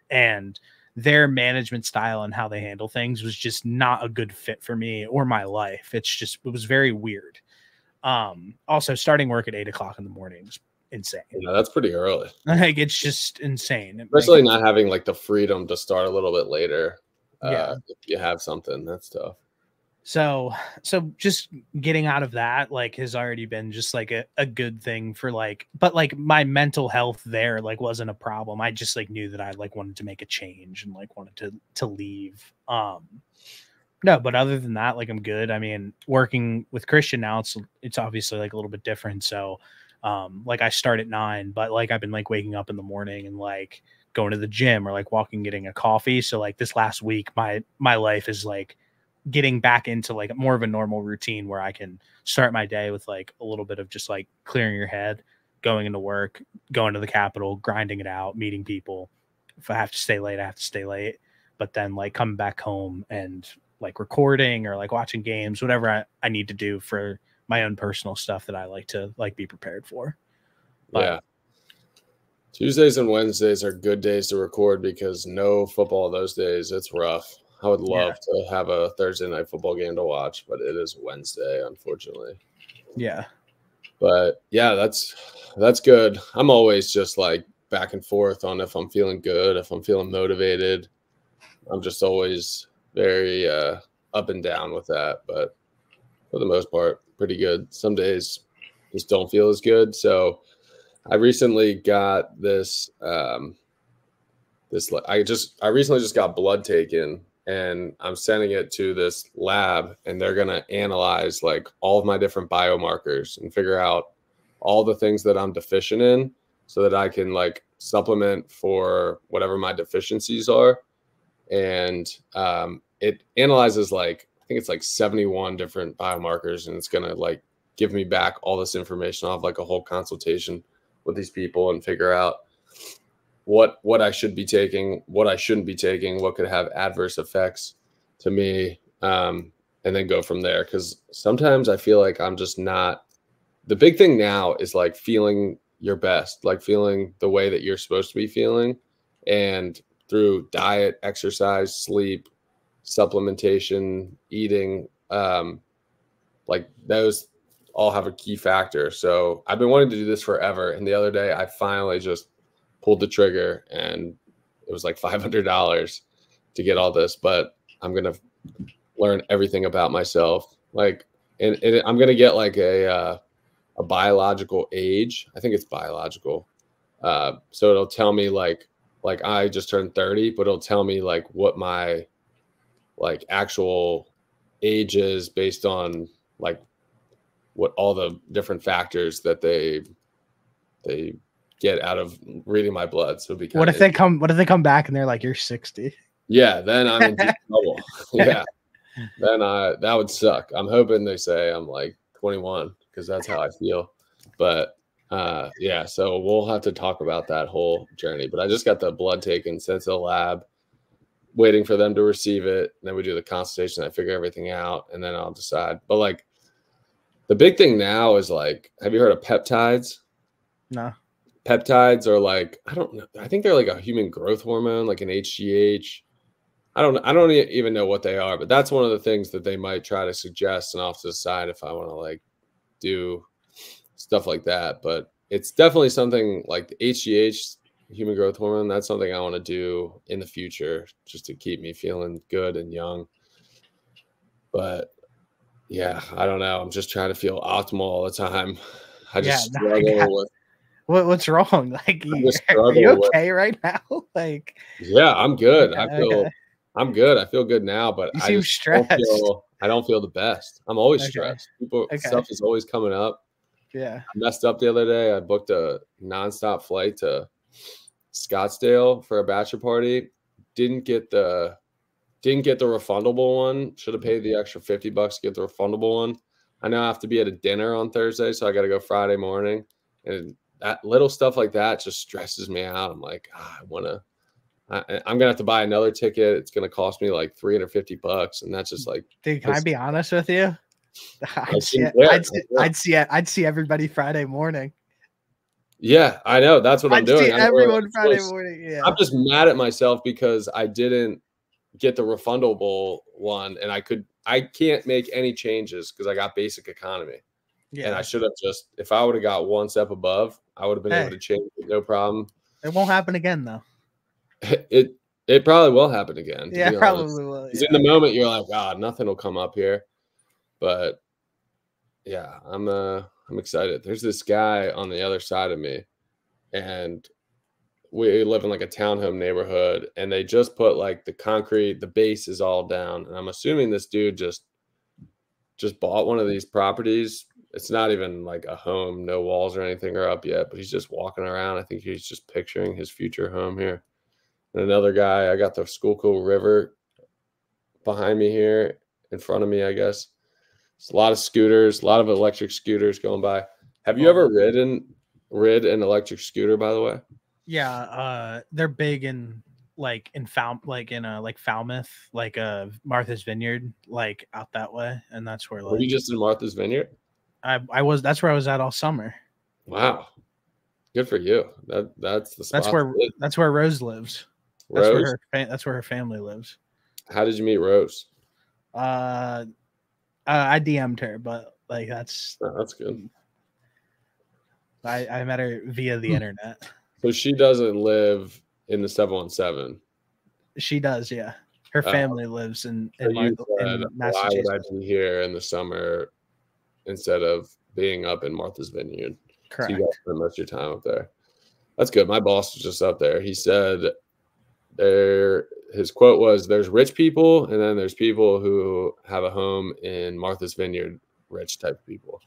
And their management style and how they handle things was just not a good fit for me or my life. It was very weird. Also starting work at 8 o'clock in the morning is insane. Yeah, that's pretty early. Like, it's just insane. Especially not having like the freedom to start a little bit later. Yeah. If you have something, that's tough. So just getting out of that, like, has already been just like a good thing for like, but like my mental health there, like, wasn't a problem. I just like knew that I like wanted to make a change and like wanted to leave. No, but other than that, like, I'm good. I mean, working with Christian now, it's obviously like a little bit different. So like I start at 9, but like I've been like waking up in the morning and like going to the gym or like walking, getting a coffee. So like this last week, my life is like getting back into like more of a normal routine where I can start my day with like a little bit of just like clearing your head, going into work, going to the Capitol, grinding it out, meeting people. If I have to stay late, I have to stay late, but then like coming back home and like recording or like watching games, whatever I need to do for my own personal stuff that I like to like be prepared for. But, yeah. Tuesdays and Wednesdays are good days to record because no football those days. It's rough. I would love to have a Thursday night football game to watch, but it is Wednesday, unfortunately. Yeah. But yeah, that's good. I'm always just like back and forth on if I'm feeling good, if I'm feeling motivated. I'm just always very up and down with that, but for the most part, pretty good. Some days just don't feel as good. So I recently got this. I recently just got blood taken, and I'm sending it to this lab, and they're gonna analyze like all of my different biomarkers and figure out all the things that I'm deficient in, so that I can like supplement for whatever my deficiencies are. And it analyzes like I think it's like 71 different biomarkers, and it's gonna like give me back all this information. I'll have like a whole consultation with these people and figure out what I should be taking, what I shouldn't be taking, what could have adverse effects to me, and then go from there. Because sometimes I feel like I'm just not. The big thing now is like feeling your best, like feeling the way that you're supposed to be feeling, and through diet, exercise, sleep, supplementation, eating, like those all have a key factor. So I've been wanting to do this forever, and the other day I finally just pulled the trigger, and it was like $500 to get all this, but I'm going to learn everything about myself. Like, and I'm going to get like a biological age. I think it's biological. So it'll tell me like I just turned 30, but it'll tell me like what my like actual age is based on like what all the different factors that they get out of reading my blood. So it'd be what if they come back and they're like, you're 60? Yeah, then I'm in deep trouble. Yeah. Then that would suck. I'm hoping they say I'm like 21 because that's how I feel. But yeah, so we'll have to talk about that whole journey. But I just got the blood taken, sent to the lab, waiting for them to receive it. And then we do the consultation. I figure everything out, and then I'll decide. But like the big thing now is like, have you heard of peptides? No. Peptides are like, I don't know. I think they're like a human growth hormone, like an HGH. I don't even know what they are, but that's one of the things that they might try to suggest, and off to the side if I want to like do stuff like that. But it's definitely something like the HGH, human growth hormone. That's something I want to do in the future just to keep me feeling good and young. But yeah, I don't know. I'm just trying to feel optimal all the time. I just struggle with. What's wrong? Like, are you okay right now? Like, yeah, I'm good. I'm good. I feel good now, but you seem stressed. I don't feel the best. I'm always stressed. Stuff is always coming up. Yeah. I messed up the other day. I booked a nonstop flight to Scottsdale for a bachelor party. Didn't get the refundable one. Should have paid the extra $50 to get the refundable one. I now have to be at a dinner on Thursday, so I got to go Friday morning. And that little stuff like that just stresses me out. I'm like, I'm gonna have to buy another ticket. It's gonna cost me like $350, and that's just like. Dude, can I be honest with you? I'd see everybody Friday morning. Yeah, I know. That's what I'm doing. See everyone Friday morning. Yeah. I'm just mad at myself because I didn't get the refundable one, and I can't make any changes because I got basic economy. Yeah. And I should have just, if I would have got one step above, I would have been able to change it, no problem. It won't happen again though. It probably will happen again. Yeah, probably will. Yeah. In the moment you're like, God, nothing will come up here. But yeah, I'm excited. There's this guy on the other side of me, and we live in like a townhome neighborhood, and they just put like the base is all down. And I'm assuming this dude just bought one of these properties. It's not even like a home, no walls or anything are up yet, but he's just walking around. I think he's just picturing his future home here. And another guy, I got the Schuylkill River behind me here, in front of me, I guess. It's a lot of scooters, a lot of electric scooters going by. Have you ever rid an electric scooter, by the way? Yeah, they're big in Falmouth, like Martha's Vineyard, like out that way, and that's where. Were you just in Martha's Vineyard? I was. That's where I was at all summer. Wow, good for you. That's the spot. That's where Rose lives. Rose? That's where her family lives. How did you meet Rose? I DM'd her, but like that's good. I met her via the internet. So she doesn't live in the 717. She does, yeah. Her family lives in you said, in why would I Massachusetts. be here in the summer instead of being up in Martha's Vineyard? Correct. So you guys spend most of your time up there. That's good. My boss was just up there. He said his quote was, "There's rich people, and then there's people who have a home in Martha's Vineyard, rich type of people."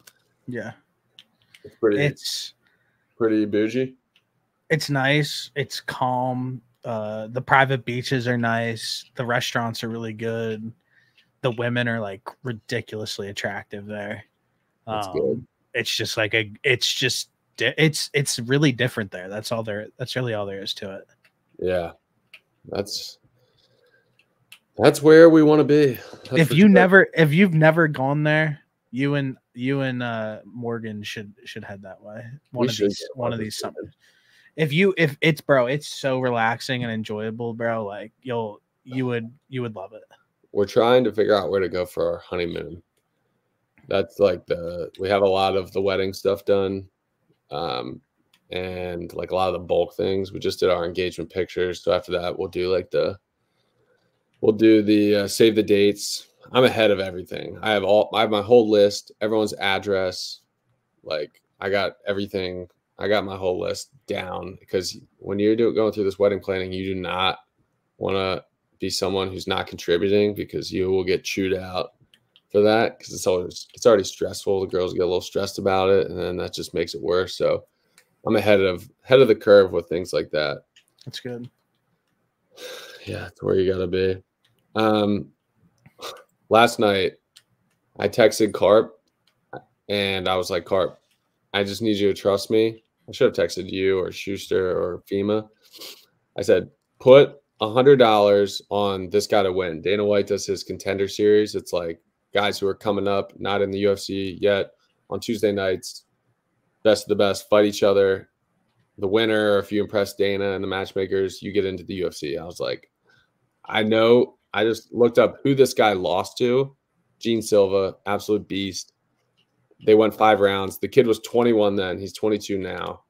Yeah. It's pretty bougie. It's nice. It's calm. The private beaches are nice. The restaurants are really good. The women are like ridiculously attractive there. That's good. It's just like it's really different there. That's really all there is to it. Yeah. That's where we want to be. If you've never gone there, you and Morgan should head that way. One of these summers. If it's so relaxing and enjoyable, bro. Like you would love it. We're trying to figure out where to go for our honeymoon. That's like we have a lot of the wedding stuff done. And like a lot of the bulk things. We just did our engagement pictures. So after that, we'll do the save the dates. I'm ahead of everything. I have my whole list, everyone's address. Like I got everything. I got my whole list down, because when you're going through this wedding planning, you do not want to be someone who's not contributing, because you will get chewed out for that, because it's already stressful. The girls get a little stressed about it, and then that just makes it worse. So I'm ahead of the curve with things like that. That's good. Yeah, that's where you gotta be. Last night I texted Carp, and I was like, Carp, I just need you to trust me. I should have texted you or Schuster or FEMA. I said, put $100 on this guy to win. Dana White does his contender series. It's like guys who are coming up, not in the UFC yet, on Tuesday nights. Best of the best fight each other. The winner, if you impress Dana and the matchmakers, you get into the UFC. I was like, I know. I just looked up who this guy lost to. Gene Silva, absolute beast. They went 5 rounds. The kid was 21 then. He's 22 now.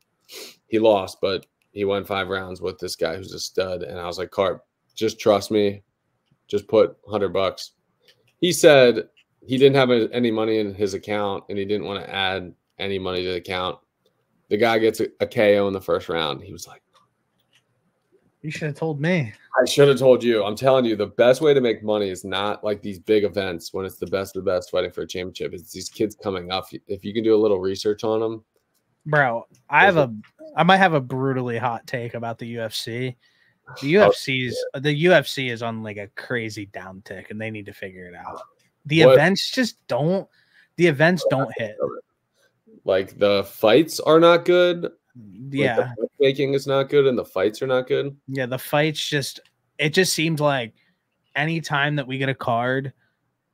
He lost, but he went 5 rounds with this guy who's a stud. And I was like, Carp, just trust me. Just put $100. He said he didn't have any money in his account, and he didn't want to add any money to the account. The guy gets a KO in the first round. He was like, you should have told me. I should have told you. I'm telling you, the best way to make money is not like these big events when it's the best of the best fighting for a championship. It's these kids coming up. If you can do a little research on them. Bro, I might have a brutally hot take about the UFC. The UFC is on like a crazy downtick, and they need to figure it out. The events don't hit. Like the fights are not good. Yeah, like the making is not good, and the fights are not good. Yeah, the fights it just seems like any time that we get a card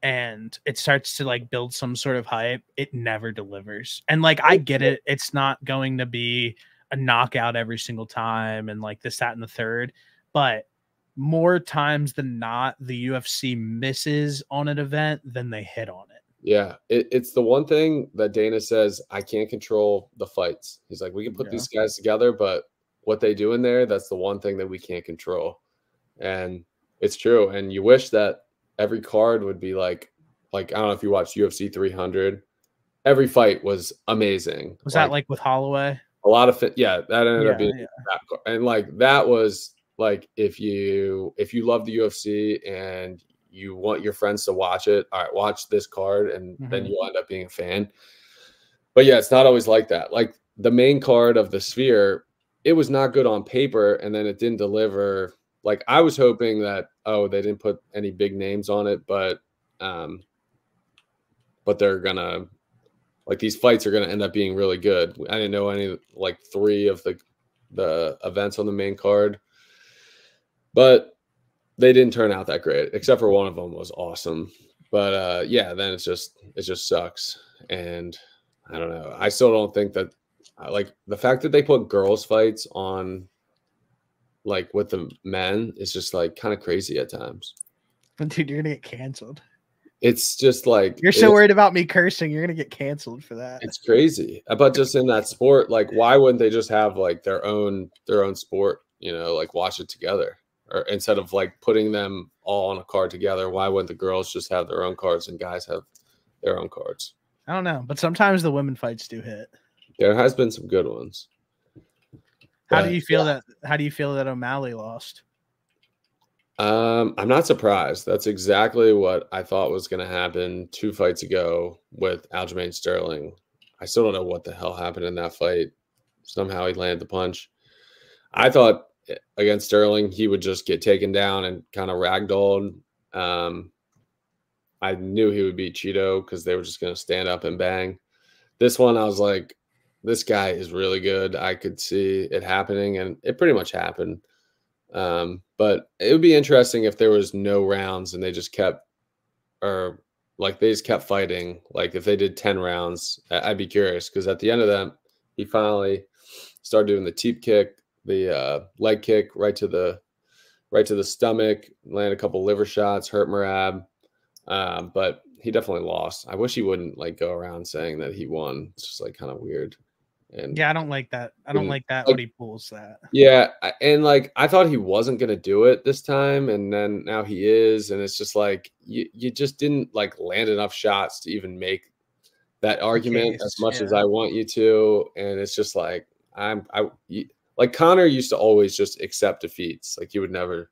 and it starts to like build some sort of hype, it never delivers. And like I get it, it's not going to be a knockout every single time and like this, that, and the third, but more times than not, the UFC misses on an event than they hit on it. Yeah, it's the one thing that Dana says, I can't control the fights. He's like, we can put these guys together, but what they do in there, that's the one thing that we can't control. And it's true. And you wish that every card would be like I don't know if you watched UFC 300. Every fight was amazing. Was that like with Holloway? A lot of that ended up being that card. And like that was like if you love the UFC and you want your friends to watch it, all right, watch this card, and then you'll end up being a fan. But yeah, it's not always like that. Like the main card of the Sphere, it was not good on paper, and then it didn't deliver. Like I was hoping that, they didn't put any big names on it, but they're gonna, like, these fights are gonna end up being really good. I didn't know any, like 3 of the events on the main card, but they didn't turn out that great, except for one of them was awesome. But then it just sucks. And I don't know. I still don't think that, like, the fact that they put girls fights on, like, with the men is just like kind of crazy at times. Dude, you're gonna get canceled. It's just like, you're so worried about me cursing, you're gonna get canceled for that. It's crazy. But just in that sport, like, why wouldn't they just have like their own sport? You know, like watch it together. or instead of like putting them all on a card together, why wouldn't the girls just have their own cards and guys have their own cards? I don't know, but sometimes the women fights do hit. There has been some good ones. How do you feel that O'Malley lost? I'm not surprised. That's exactly what I thought was going to happen 2 fights ago with Aljamain Sterling. I still don't know what the hell happened in that fight. Somehow he landed the punch. I thought against Sterling he would just get taken down and kind of ragdolled. I knew he would beat Cheeto because they were just going to stand up and bang. This one, I was like, this guy is really good. I could see it happening, and it pretty much happened. But it would be interesting if there was no rounds and they just kept, or like they just kept fighting. Like if they did 10 rounds, I'd be curious because at the end of them, he finally started doing the teep kick, the leg kick right to the stomach, land a couple liver shots, hurt Merab. But he definitely lost. I wish he wouldn't like go around saying that he won. It's just like kind of weird. And yeah, I don't like that. I don't like that like, when he pulls that. Yeah, and like I thought he wasn't gonna do it this time, and then now he is, and it's just like you just didn't like land enough shots to even make that argument as much as I want you to, and it's just like like Connor used to always just accept defeats, like he would never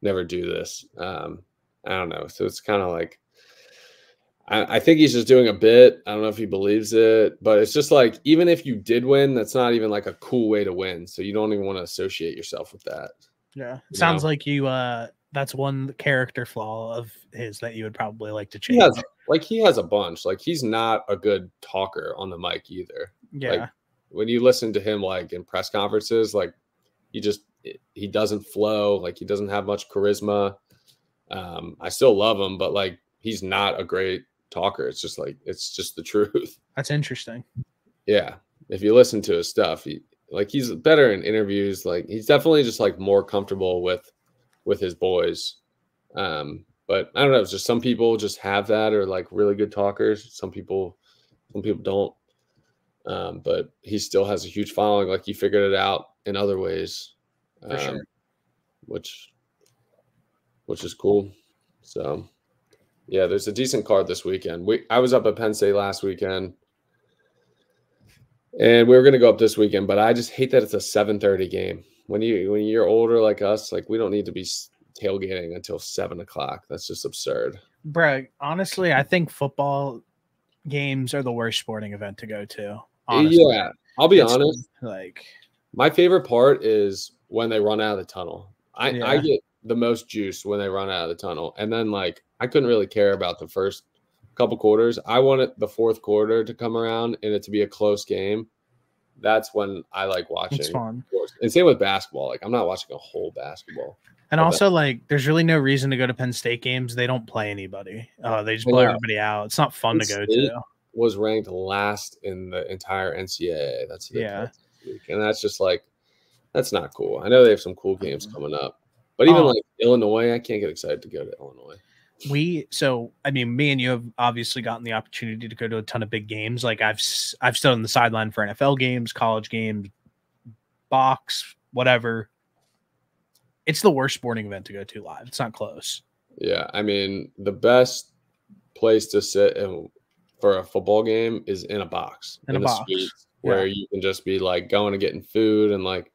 do this. I don't know, so it's kind of like. I think he's just doing a bit. I don't know if he believes it, but it's just like, even if you did win, that's not even like a cool way to win. So you don't even want to associate yourself with that. Yeah. It sounds like you, that's one character flaw of his that you would probably like to change. He has a bunch. Like he's not a good talker on the mic either. Yeah. Like when you listen to him, like in press conferences, like he doesn't flow. Like he doesn't have much charisma. I still love him, but like, he's not a great talker. It's just the truth. That's interesting. Yeah, if you listen to his stuff, he's better in interviews. Like he's definitely just like more comfortable with his boys. But I don't know. It's just some people just have that, or like really good talkers. Some people don't. But he still has a huge following. Like he figured it out in other ways, for sure. Which is cool. So. Yeah, there's a decent card this weekend. I was up at Penn State last weekend, and we were going to go up this weekend, but I just hate that it's a 7:30 game. When you're older like us, like we don't need to be tailgating until 7 o'clock. That's just absurd. Bro, honestly, I think football games are the worst sporting event to go to. Honestly. Yeah, I'll be honest. Like my favorite part is when they run out of the tunnel. I get the most juice when they run out of the tunnel, and then like I couldn't really care about the first couple quarters. I wanted the fourth quarter to come around and it to be a close game. That's when I like watching. It's fun. And same with basketball. Like I'm not watching a whole basketball. And also, like, there's really no reason to go to Penn State games. They don't play anybody. They just blow everybody out. It's not fun to go to. Was ranked last in the entire NCAA. That's and that's just like that's not cool. I know they have some cool games coming up, but even like Illinois, I can't get excited to go to Illinois. Me and you have obviously gotten the opportunity to go to a ton of big games. Like I've stood on the sideline for NFL games, college games, box, whatever. It's the worst sporting event to go to live. It's not close. Yeah, I mean, the best place to sit for a football game is in a box. In a box. Suites, where you can just be like going and getting food, and like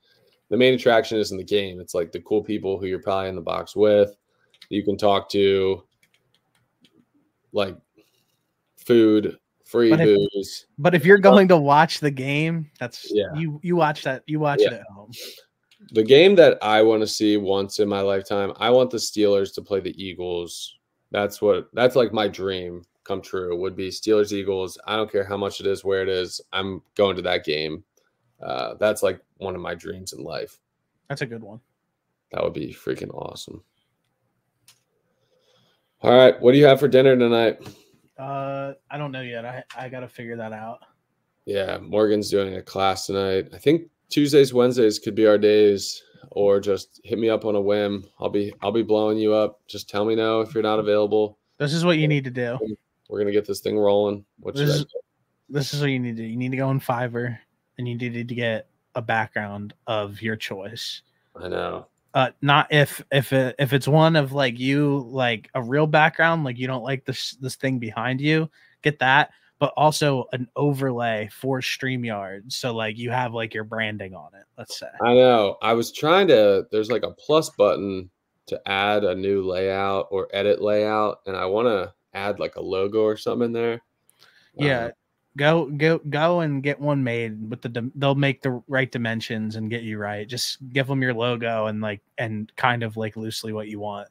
the main attraction isn't the game. It's like the cool people who you're probably in the box with. You can talk to, like food, free booze. But if you're going to watch the game, that's you watch that. You watch it at home. The game that I want to see once in my lifetime, I want the Steelers to play the Eagles. That's like my dream come true would be Steelers Eagles. I don't care how much it is, where it is. I'm going to that game. That's like one of my dreams in life. That's a good one. That would be freaking awesome. All right, what do you have for dinner tonight? I don't know yet. I got to figure that out. Yeah, Morgan's doing a class tonight. I think Tuesdays, Wednesdays could be our days, or just hit me up on a whim. I'll be blowing you up. Just tell me no if you're not available. This is what you need to do. We're gonna get this thing rolling. This is what you need to do. You need to go on Fiverr, and you need to get a background of your choice. I know. Not if it's one of like you like a real background, like you don't like this thing behind you, get that, but also an overlay for StreamYard, so like you have like your branding on it. Let's say. I know. I was trying to. There's like a plus button to add a new layout or edit layout, and I want to add like a logo or something in there. Yeah, go and get one made with they'll make the right dimensions and get you right. Just give them your logo and kind of like loosely what you want.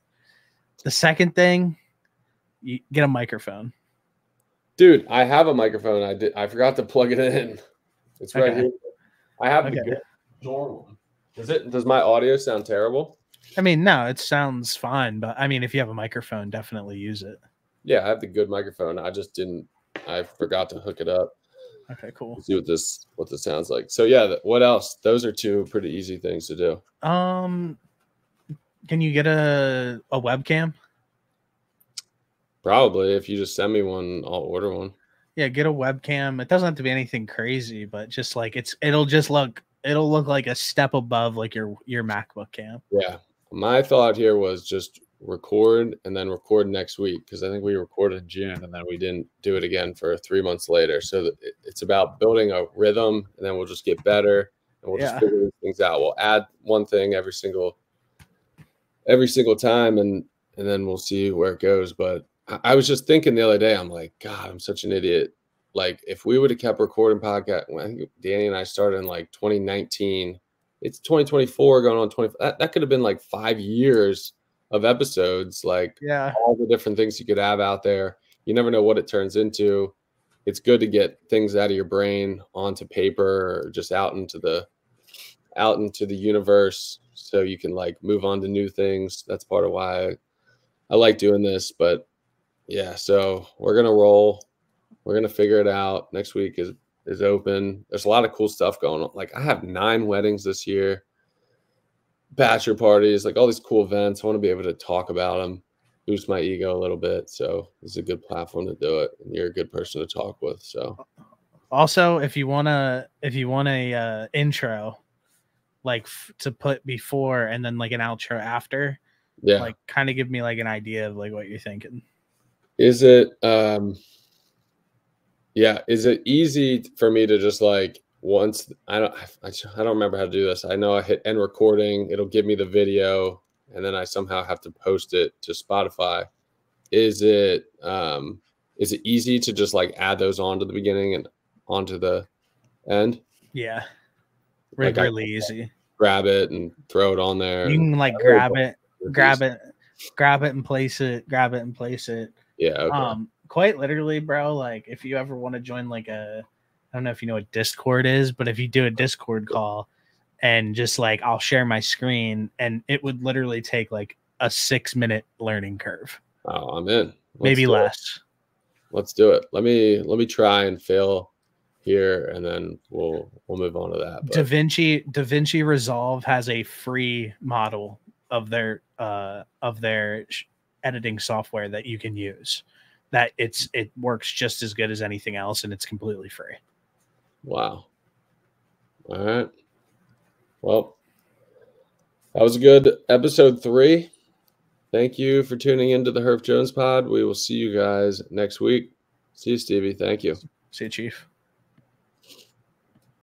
The second thing, you get a microphone. Dude, I have a microphone. I forgot to plug it in. It's right Okay. here. I have Okay. the good door one. Does my audio sound terrible? I mean, no, it sounds fine, but I mean, if you have a microphone, definitely use it. Yeah, I have the good microphone. I forgot to hook it up. Okay, cool. Let's see what this sounds like. So yeah, what else? Those are two pretty easy things to do. Can you get a webcam? Probably. If you just send me one, I'll order one. Yeah, get a webcam. It doesn't have to be anything crazy, but just like it'll look like a step above like your MacBook cam. Yeah. My thought here was just record and then record next week, because I think we recorded in June and then we didn't do it again for 3 months later. So it's about building a rhythm, and then we'll just get better and we'll just figure these things out. We'll add one thing every single time, and then we'll see where it goes. But I was just thinking the other day, I'm like, God, I'm such an idiot. Like, if we would have kept recording podcast, I think Danny and I started in like 2019. It's 2024 going on 20. That could have been like 5 years of episodes. Like, all the different things you could have out there. You never know what it turns into. It's good to get things out of your brain onto paper or just out into the universe, so you can like move on to new things. That's part of why I like doing this. But yeah, so we're gonna roll. We're gonna figure it out. Next week is open. There's a lot of cool stuff going on. Like, I have 9 weddings this year, bachelor parties, like all these cool events. I want to be able to talk about them, boost my ego a little bit. So this is a good platform to do it, and you're a good person to talk with. So also, if you want a intro, like to put before and then like an outro after, like kind of give me like an idea of like what you're thinking. Is it is it easy for me to just like, once I don't remember how to do this. I know I hit end recording, it'll give me the video, and then I somehow have to post it to Spotify. Is it easy to just like add those on to the beginning and onto the end? Yeah. Really easy. Grab it and throw it on there. You can like grab it and place it, Yeah. Okay. Quite literally, bro. Like, if you ever want to join like I don't know if you know what Discord is, but if you do a Discord call and just like, I'll share my screen, and it would literally take like a 6-minute learning curve. Oh, I'm in. Maybe less. Let's do it. Let me try and fail here, and then we'll move on to that. But DaVinci Resolve has a free model of their editing software that you can use. That it works just as good as anything else, and it's completely free. Wow. All right. Well, that was a good episode 3. Thank you for tuning into the Herf Jones Pod. We will see you guys next week. See you, Stevie. Thank you. See you, Chief.